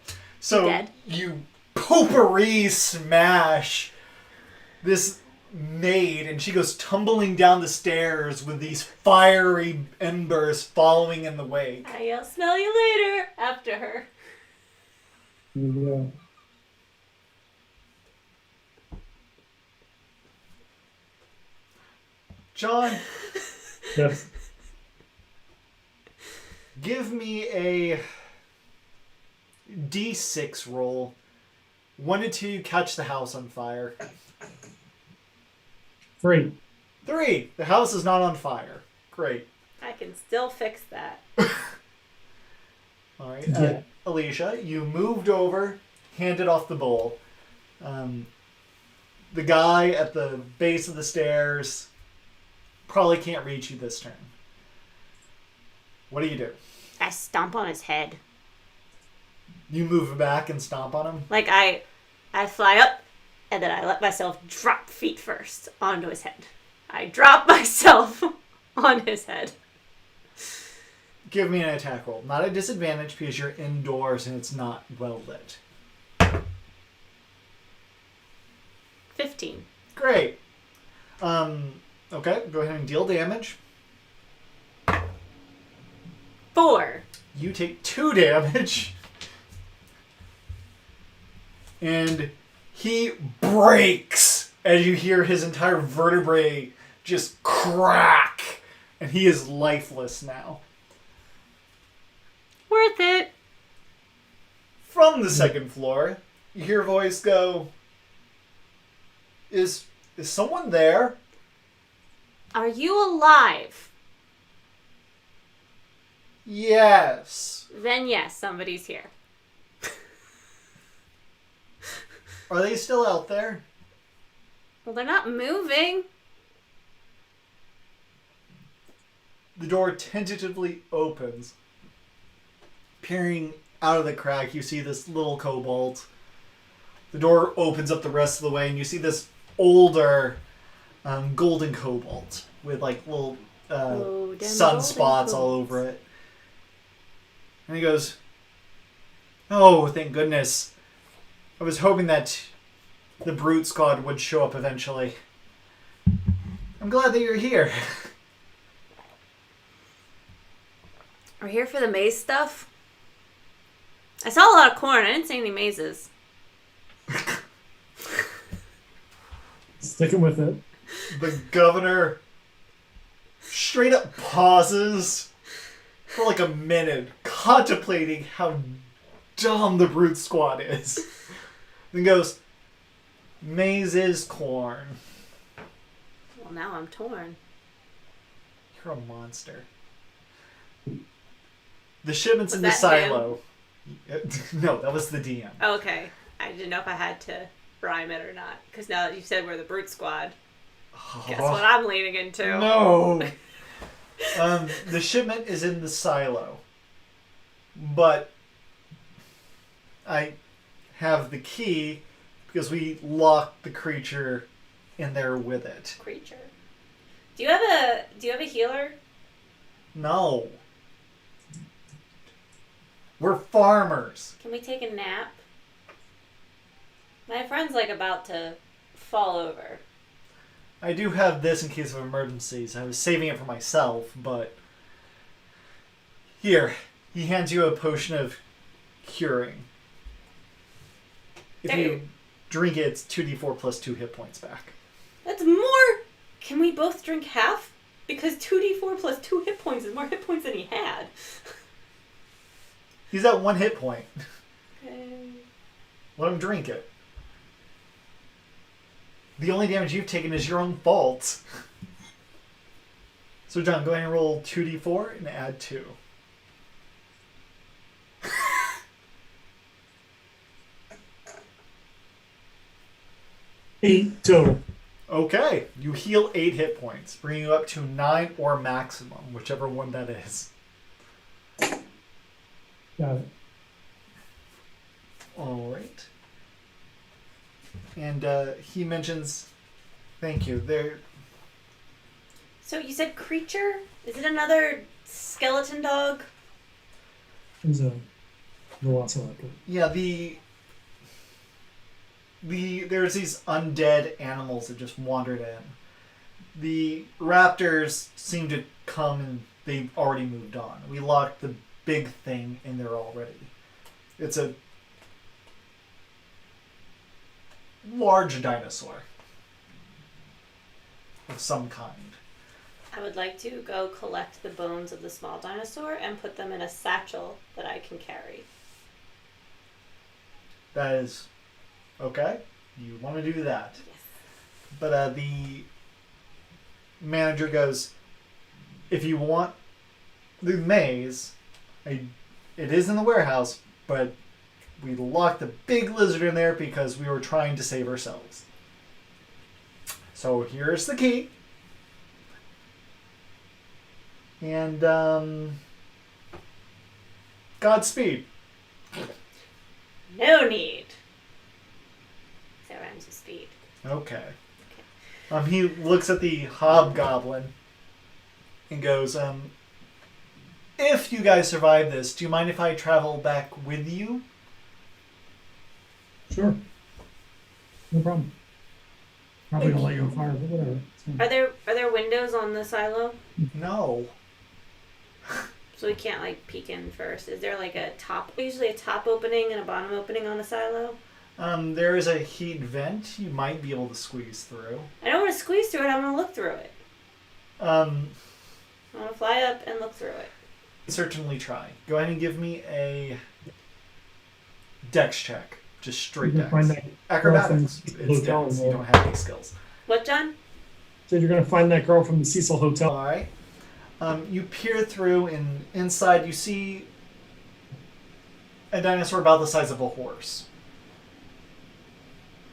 So Dead? you potpourri smash this maid, and she goes tumbling down the stairs with these fiery embers following in the wake. I'll smell you later after her. Yeah. John, Yes. give me a D6 roll. 1 to 2, catch the house on fire. 3. 3, the house is not on fire. Great. I can still fix that. All right. Yeah. Alicia, you moved over, handed off the bowl. The guy at the base of the stairs probably can't reach you this turn. What do? I stomp on his head. You move back and stomp on him? Like I fly up and then I let myself drop feet first onto his head. I drop myself on his head. Give me an attack roll. Not a disadvantage because you're indoors and it's not well lit. 15. Great. Okay, go ahead and deal damage. 4. You take 2 damage. And he breaks as you hear his entire vertebrae just crack. And he is lifeless now. Worth it. From the second floor, you hear a voice go, Is someone there? Are you alive? Yes. Then yes, somebody's here. Are they still out there? Well, they're not moving. The door tentatively opens. Peering out of the crack, you see this little kobold. The door opens up the rest of the way, and you see this older golden kobold with like little Oh, damn sunspots golden all over it. And he goes, "Oh, thank goodness. I was hoping that the Brute Squad would show up eventually. I'm glad that you're here." We're here for the maze stuff. I saw a lot of corn. I didn't see any mazes. Sticking with it. The governor straight up pauses for like a minute, contemplating how dumb the Brute Squad is. Then goes, "Maize is corn." Well, now I'm torn. You're a monster. The shipment's Was in the that silo. No, that was the DM. Okay. I didn't know if I had to rhyme it or not. Because now that you said we're the Brute Squad, guess what I'm leaning into? No! The shipment is in the silo. But I have the key because we locked the creature in there with it. Creature. Do you have a healer? No. We're farmers. Can we take a nap? My friend's like about to fall over. I do have this in case of emergencies. I was saving it for myself, but... Here. He hands you a potion of curing. If There. you drink it, it's 2d4 plus 2 hit points back. That's more! Can we both drink half? Because 2d4 plus 2 hit points is more hit points than he had. He's at 1 hit point. Okay. Let him drink it. The only damage you've taken is your own fault. So John, go ahead and roll 2d4 and add 2. Eight total. Okay, you heal 8 hit points, bringing you up to 9 or maximum, whichever one that is. Got it. Alright. And he mentions, thank you, there... So you said creature? Is it another skeleton dog? There's a velociraptor. Yeah, there's these undead animals that just wandered in. The raptors seem to come and they've already moved on. We locked the big thing in there already. It's a large dinosaur of some kind. I would like to go collect the bones of the small dinosaur and put them in a satchel that I can carry. That is okay. You want to do that. Yes. But the manager goes, if you want the maze, it is in the warehouse, but we locked the big lizard in there because we were trying to save ourselves. So here's the key. And Godspeed. No need. That rhymes with speed. Okay. He looks at the hobgoblin and goes, if you guys survive this, do you mind if I travel back with you? Sure. No problem. Probably gonna light you on fire, but whatever. It's fine. Are there windows on the silo? No. So we can't like peek in first. Is there like usually a top opening and a bottom opening on a silo? There is a heat vent you might be able to squeeze through. I don't want to squeeze through it. I want to look through it. I want to fly up and look through it. Certainly try. Go ahead and give me a dex check. Just straight You dex. can find that Acrobatics. girl from It's Hotel dex. You World. don't have any skills. What, John? So you're gonna find that girl from the Cecil Hotel. Alright. You peer through and inside you see a dinosaur about the size of a horse.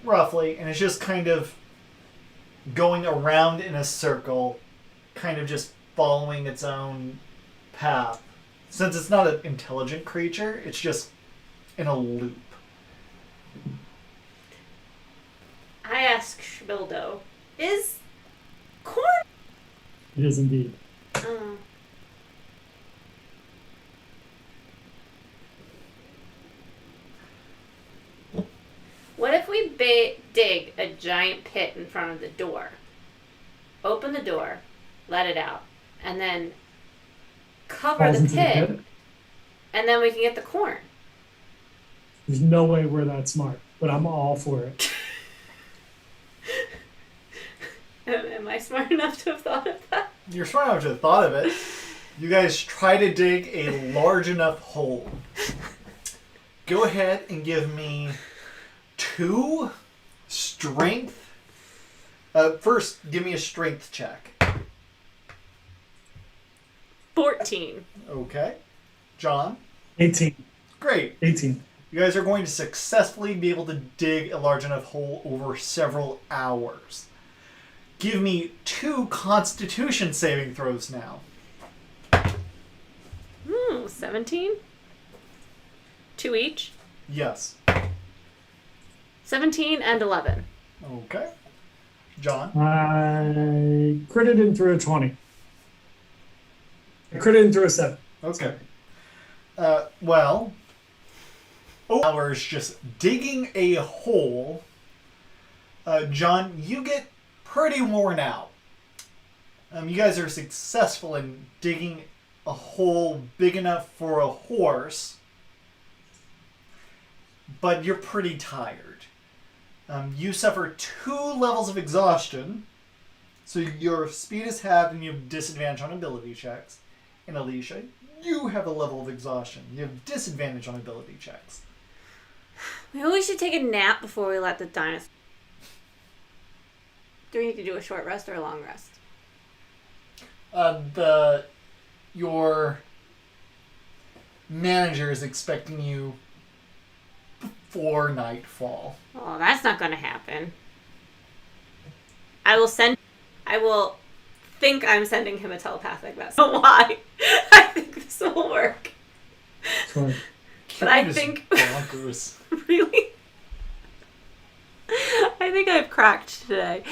Roughly. And it's just kind of going around in a circle, kind of just following its own path. Since it's not an intelligent creature, it's just in a loop. I ask Schbildo, is corn... It is indeed. Oh. What if we dig a giant pit in front of the door? Open the door, let it out, and then cover Falls the into the pit, pit. and then we can get the corn. There's no way we're that smart, but I'm all for it. Am I smart enough to have thought of that? You're smart enough to have thought of it. You guys try to dig a large enough hole. Go ahead and give me 2 strength First, give me a strength check. 14. Okay. John? 18. Great. 18. You guys are going to successfully be able to dig a large enough hole over several hours. Give me 2 Constitution saving throws now. 17? 2 each? Yes. 17 and 11. Okay. John? I critted in through a 20. I critted in through a 7. Okay. Well, hours just digging a hole. John, you get pretty worn out. You guys are successful in digging a hole big enough for a horse, but you're pretty tired. You suffer 2 levels of exhaustion, so your speed is halved and you have disadvantage on ability checks. And Alicia, you have a level of exhaustion. You have disadvantage on ability checks. Maybe we should take a nap before we let the dinosaur... Do we need to do a short rest or a long rest? Your manager is expecting you before nightfall. Oh, that's not going to happen. I will think I'm sending him a telepathic message. I don't know why. I think this will work. Sorry. But I think... Bonkers. Really? I think I've cracked today.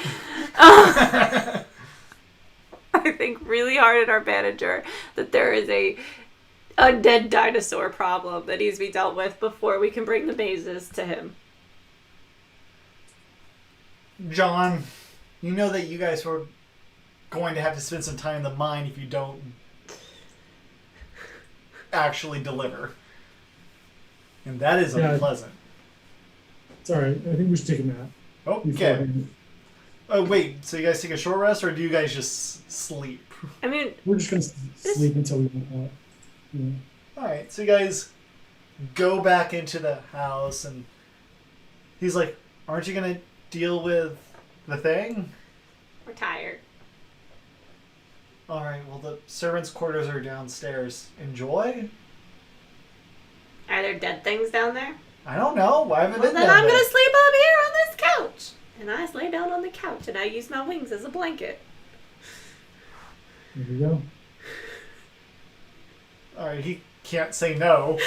I think really hard at our manager that there is a undead dinosaur problem that needs to be dealt with before we can bring the mazes to him. John, you know that you guys were going to have to spend some time in the mine if you don't actually deliver. And that is unpleasant. It's alright. I think we should take a nap. Okay. Oh, wait. So you guys take a short rest, or do you guys just sleep? I mean... We're just going to sleep until we wake up. Yeah. Alright, so you guys go back into the house, and he's like, aren't you going to deal with the thing? We're tired. Alright, well, the servants' quarters are downstairs. Enjoy? Are there dead things down there? I don't know. Why haven't Well, been then down I'm there? going to sleep up here on this couch. And I lay down on the couch, and I use my wings as a blanket. There we go. Alright, he can't say no.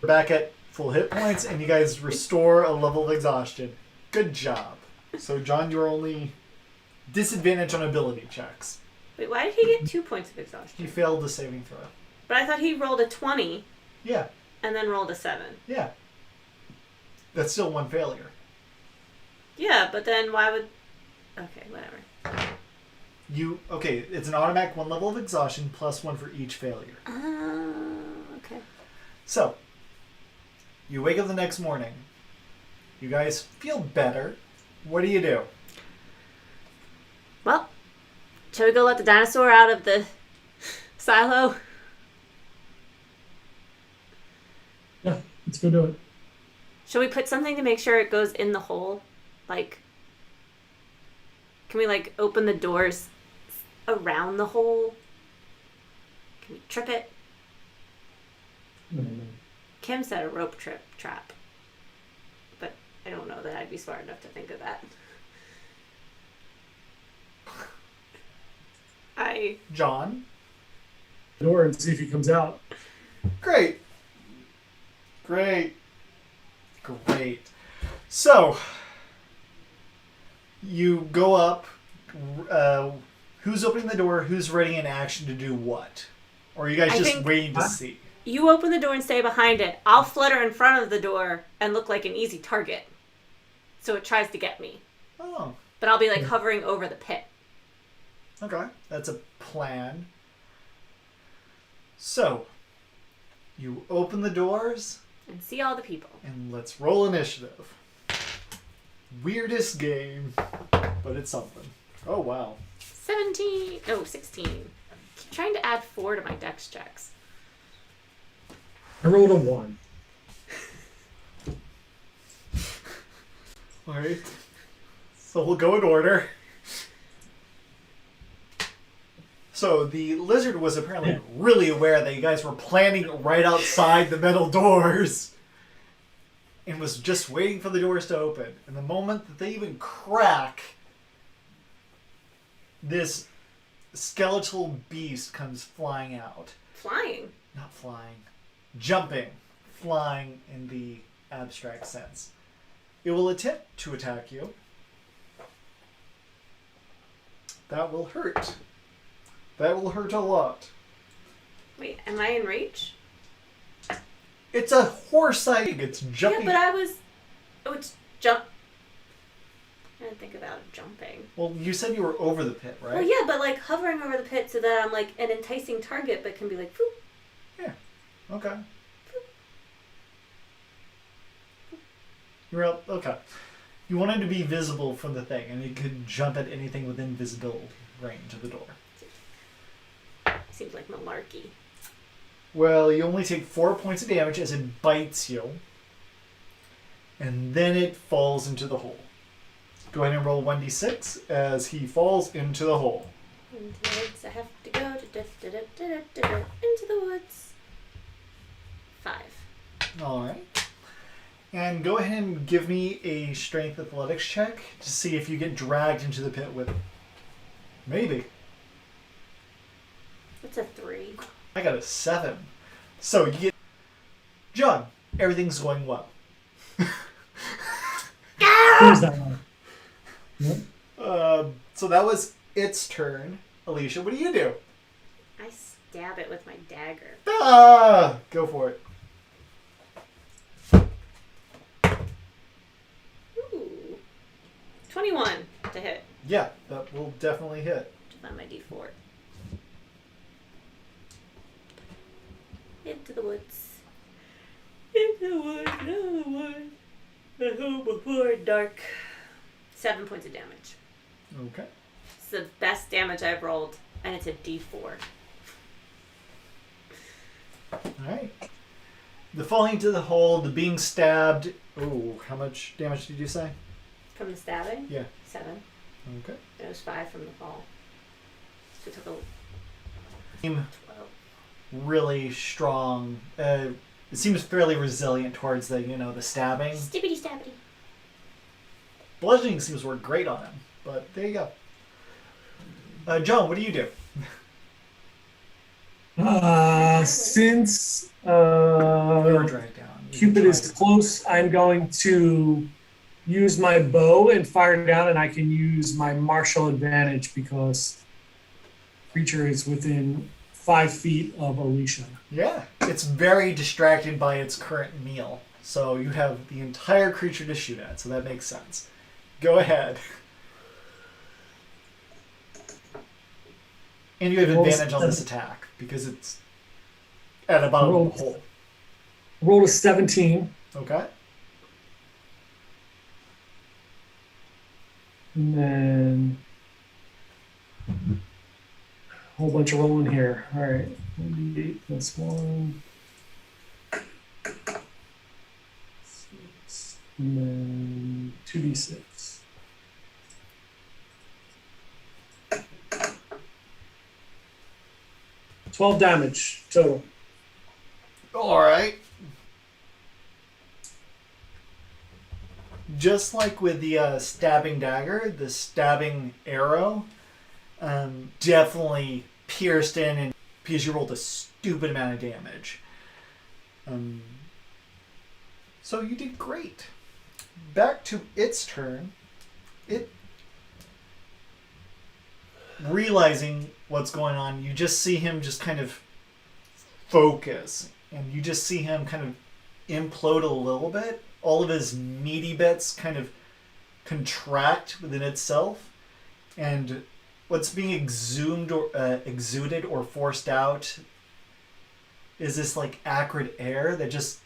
We're back at full hit points, and you guys restore a level of exhaustion. Good job. So, John, you're only disadvantage on ability checks. Wait, why did he get 2 points of exhaustion? He failed the saving throw. But I thought he rolled a 20 Yeah, and then rolled a 7. yeah. That's still 1 failure. Yeah, but then why would... Okay, whatever. Okay, it's an automatic 1 level of exhaustion plus 1 for each failure. Okay. So, you wake up the next morning. You guys feel better. What do? Well, shall we go let the dinosaur out of the silo? Yeah, let's go do it. Shall we put something to make sure it goes in the hole? Like, can we, like, open the doors around the hole? Can we trip it? I don't know. Kim said a rope trap. But I don't know that I'd be smart enough to think of that. John? The door and see if he comes out. Great. So, you go up. Who's opening the door? Who's ready in action to do what? Or are you guys just waiting to see? You open the door and stay behind it. I'll flutter in front of the door and look like an easy target. So it tries to get me. Oh. But I'll be like hovering over the pit. Okay. That's a plan. So, you open the doors. And see all the people. And let's roll initiative. Weirdest game, but it's something. Oh, wow. 16. Keep trying to add 4 to my dex checks. I rolled a 1. Alright. So we'll go in order. So the lizard was apparently really aware that you guys were planning right outside the metal doors and was just waiting for the doors to open. And the moment that they even crack, this skeletal beast comes flying out. Flying? Not flying. Jumping. Flying in the abstract sense. It will attempt to attack you. That will hurt. That will hurt a lot. Wait, am I in reach? It's a horse sighting. It's jumping. Yeah, but I was... Oh, it's jump... I didn't think about jumping. Well, you said you were over the pit, right? Well, yeah, but like hovering over the pit so that I'm like an enticing target, but can be like, poof. Yeah. Okay. You're up. Okay. You wanted to be visible from the thing, and you could jump at anything within visibility range of the door. Seems like malarkey. Well, you only take 4 points of damage as it bites you, and then it falls into the hole. Go ahead and roll 1d6 as he falls into the hole. Into the woods, I have to go into the woods. 5. Alright. And go ahead and give me a strength athletics check to see if you get dragged into the pit with it. Maybe. It's a 3. I got a 7. So you get... John, everything's going well. Who's that one? Yep. So that was its turn. Alicia, what do you do? I stab it with my dagger. Ah! Go for it. Ooh. 21 to hit. Yeah, that will definitely hit. Just on my d4. Into the woods. Into the woods, into the woods. I hope before dark. 7 points of damage. Okay. It's the best damage I've rolled, and it's a d4. Alright. The falling into the hole, the being stabbed. Oh, how much damage did you say? From the stabbing? Yeah. 7. Okay. It was 5 from the fall. So it took a Seem 12. really strong. It seems fairly resilient towards the, the stabbing. Stibbity stabbity. Bludgeoning seems to work great on him, but there you go. Joan, what do you do? Since You were dragged down. Cupid is close, I'm going to use my bow and fire down, and I can use my martial advantage because creature is within 5 feet of Alicia. Yeah, it's very distracted by its current meal, so you have the entire creature to shoot at, so that makes sense. Go ahead. And you have advantage on this attack because it's at the bottom of the hole. Roll a 17. Okay. And then a whole bunch of rolling here. All right. 1d8 plus 1. 6. And then 2d6. 12 damage total. All right. Just like with the stabbing dagger, the stabbing arrow definitely pierced in, and because you rolled a stupid amount of damage. So you did great. Back to its turn. It, realizing what's going on, you just see him just kind of focus, and you just see him kind of implode a little bit. All of his meaty bits kind of contract within itself, and what's being exuded or forced out is this like acrid air that just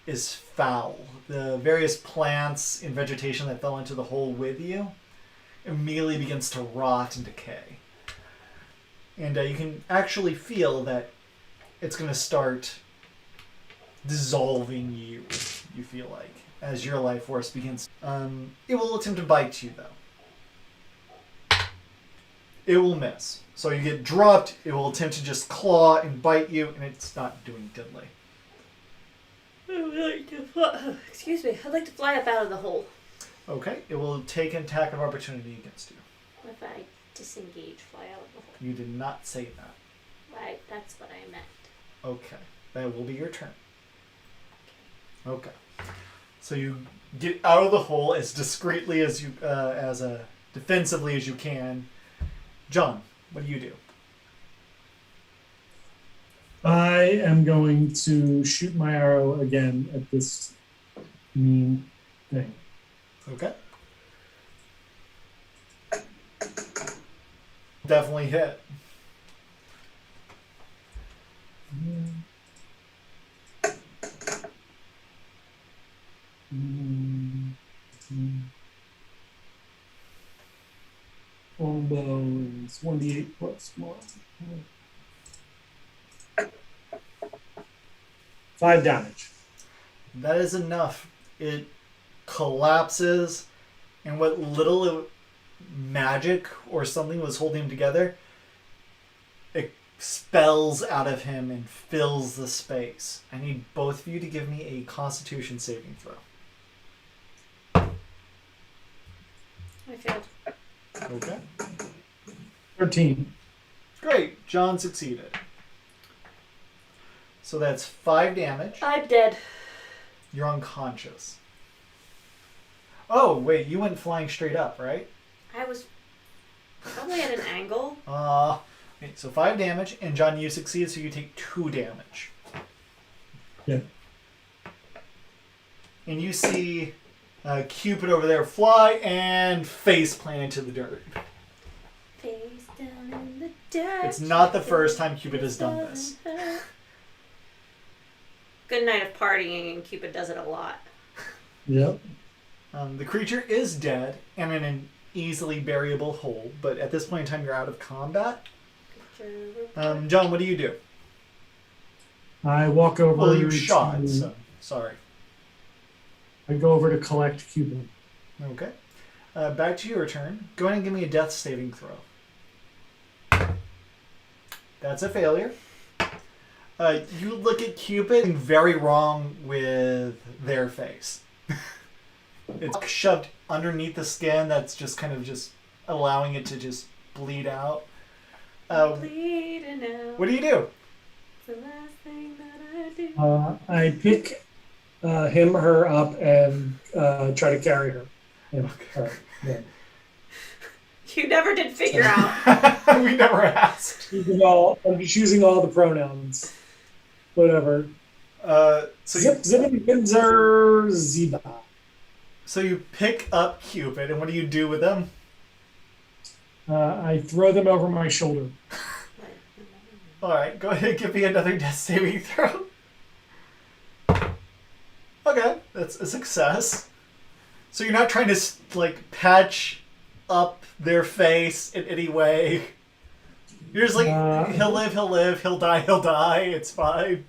is foul. The various plants and vegetation that fell into the hole with you immediately begins to rot and decay. And you can actually feel that it's going to start dissolving you, you feel like, as your life force begins. It will attempt to bite you, though. It will miss. So you get dropped, it will attempt to just claw and bite you, and it's not doing diddly. I would like to fly. Excuse me. I'd like to fly up out of the hole. Okay, it will take an attack of opportunity against you. What if I disengage, fly out of the hole? You did not say that. Right, that's what I meant. Okay, that will be your turn. Okay, so you get out of the hole as discreetly as you, defensively as you can. John, what do you do? I am going to shoot my arrow again at this mean thing. Okay. Definitely hit. Longbow is 1d8 plus 1. 5 damage. That is enough. It collapses, and what little magic or something was holding him together expels out of him and fills the space. I need both of you to give me a Constitution saving throw. I failed. Okay. 13. Great. John succeeded. So that's 5 damage. I'm dead. You're unconscious. Oh, wait. You went flying straight up, right? I was probably at an angle. Okay, so 5 damage, and John, you succeed, so you take 2 damage. Yeah. And you see Cupid over there fly and face plant into the dirt. Face down in the dirt. It's not the first time Cupid has done this. Good night of partying, and Cupid does it a lot. Yep. The creature is dead and in an easily buriable hole, but at this point in time, you're out of combat. John, what do you do? I walk over. Well, you shot, so sorry. I go over to collect Cupid. Okay. Back to your turn. Go ahead and give me a death saving throw. That's a failure. You look at Cupid and very wrong with their face. It's shoved underneath the skin that's just kind of just allowing it to just bleed out. Bleeding out. What do you do? It's the last thing that I do. I pick him, her up, and try to carry her. And, yeah. You never did figure out. We never asked. I'm just using all the pronouns. Whatever. Zip, Windsor, Ziba. So you pick up Cupid, and what do you do with them? I throw them over my shoulder. Alright, go ahead and give me another death saving throw. Okay, that's a success. So you're not trying to, like, patch up their face in any way. You're just like, he'll live, he'll die, it's fine.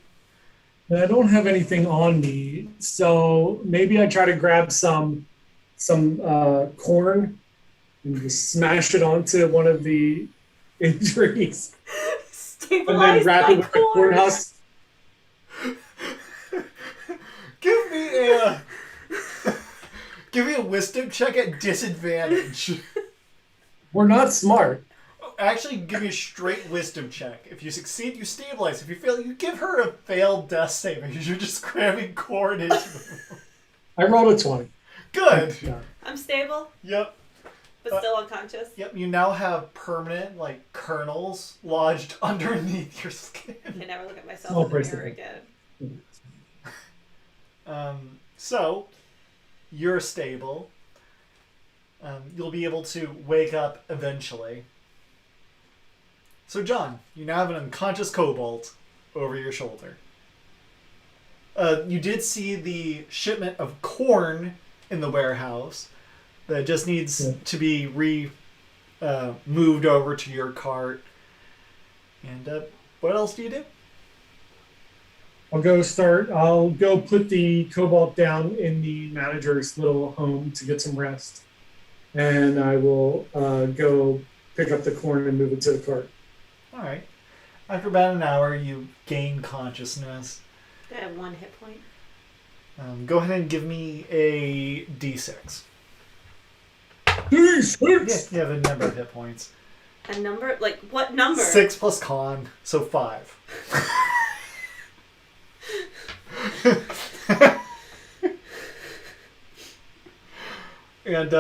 I don't have anything on me, so maybe I try to grab some corn and just smash it onto one of the injuries. And then wrap it with the corn husk. Give me a wisdom check at disadvantage. We're not smart. Actually, give me a straight wisdom check. If you succeed, you stabilize. If you fail, you give her a failed death save because you're just cramming corn into them. I rolled a 20. Good. Yeah. I'm stable, Yep. but still unconscious. Yep. You now have permanent, like, kernels lodged underneath your skin. I can never look at myself in the mirror again. So, you're stable. You'll be able to wake up eventually. So, John, you now have an unconscious kobold over your shoulder. You did see the shipment of corn in the warehouse that just needs to be moved over to your cart. And what else do you do? I'll go put the cobalt down in the manager's little home to get some rest. And I will go pick up the corn and move it to the cart. All right. After about an hour, you gain consciousness. I have 1 hit point. Go ahead and give me a d6. D6? Yeah, you have a number of hit points. A number? Like, what number? 6 plus con, so 5. And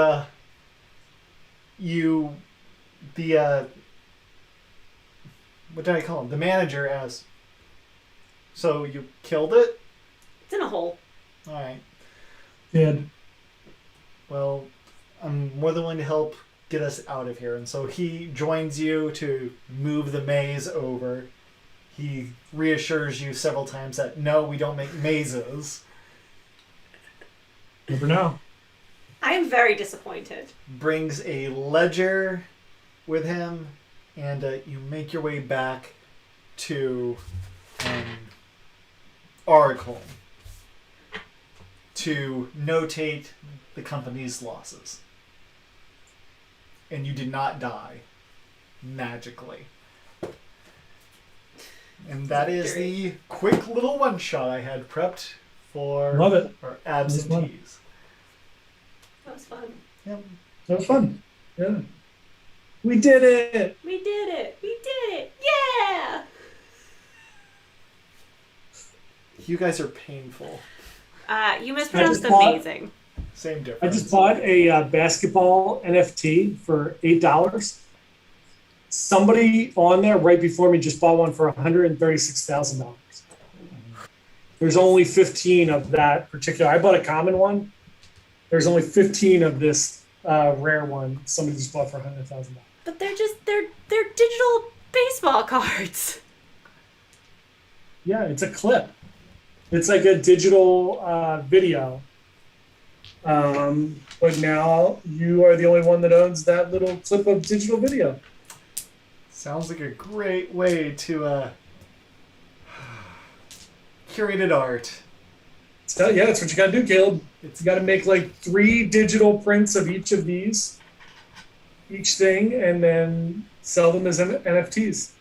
what did I call him? The manager asks, so you killed it? It's in a hole. Alright. Dead. Well, I'm more than willing to help get us out of here. And so he joins you to move the maze over. He reassures you several times that no, we don't make mazes. Never know. I am very disappointed. Brings a ledger with him, and you make your way back to Oracle to notate the company's losses. And you did not die magically. And that is the quick little one shot I had prepped for Love it. our absentees. That was fun. Yep. That was fun. Yeah. We did it. We did it. We did it. Yeah! You guys are painful. You mispronounced I just bought- amazing. Same I difference. just bought a basketball NFT for $8. Somebody on there right before me just bought one for $136,000. There's only 15 of that particular. I bought a common one. There's only 15 of this rare one. Somebody just bought for $100,000. But they're digital baseball cards. Yeah, it's a clip. It's like a digital video. But now you are the only one that owns that little clip of digital video. Sounds like a great way to curated art. So yeah, that's what you gotta do, Caleb. You It's gotta make like 3 digital prints of each of these, each thing, and then sell them as NFTs.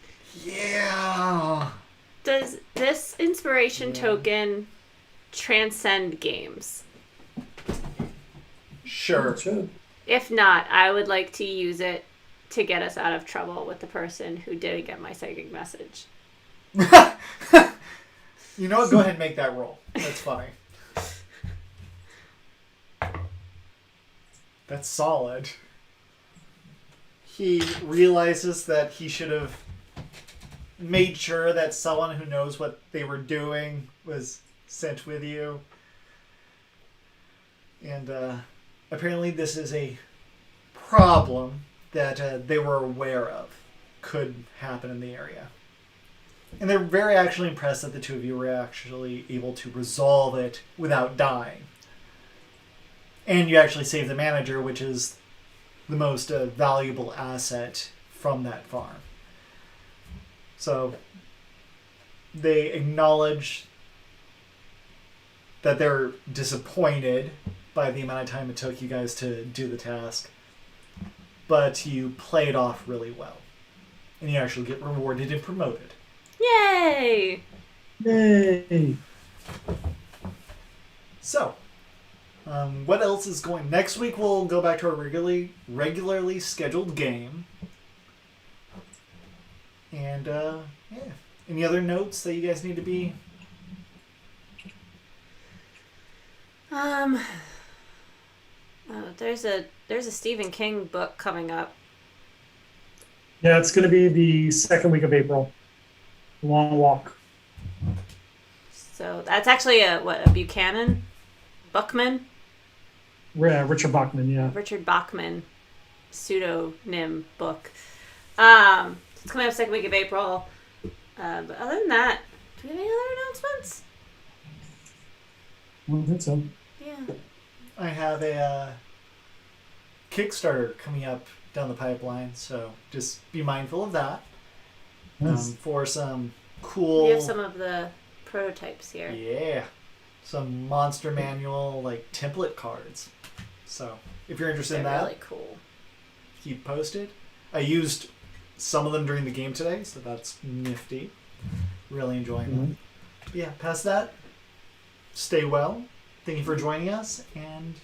yeah. Does this inspiration Yeah. token transcend games? Sure. It should. If not, I would like to use it to get us out of trouble with the person who didn't get my psychic message. You know what? Go ahead and make that roll. That's fine. That's solid. He realizes that he should have made sure that someone who knows what they were doing was sent with you. And apparently this is a problem that they were aware of could happen in the area. And they're very actually impressed that the two of you were actually able to resolve it without dying. And you actually saved the manager, which is the most valuable asset from that farm. So they acknowledge that they're disappointed by the amount of time it took you guys to do the task. But you play it off really well. And you actually get rewarded and promoted. Yay! Yay! So, what else is going... Next week we'll go back to our regularly scheduled game. And, yeah. Any other notes that you guys need to be... There's a Stephen King book coming up. Yeah, it's gonna be the second week of April. Long Walk. So that's actually a Buchanan? Buckman? Yeah, Richard Bachman, yeah. Richard Bachman pseudonym book. It's coming up second week of April. But other than that, do we have any other announcements? I don't think so. Yeah. I have a Kickstarter coming up down the pipeline, so just be mindful of that. Nice. For some cool... We have some of the prototypes here. Yeah. Some monster manual, like, template cards. So, if you're interested in They're that, really cool. keep posted. I used some of them during the game today, so that's nifty. Really enjoying them. But yeah, past that, stay well. Thank you for joining us, and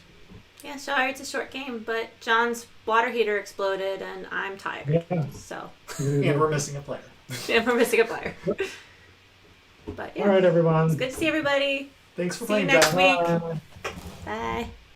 Yeah, sorry it's a short game, but John's water heater exploded and I'm tired. Yeah. So, we're missing a player. and we're missing a player. But yeah, All right, everyone. it's good to see everybody. Thanks for See you playing, next John. week. Bye.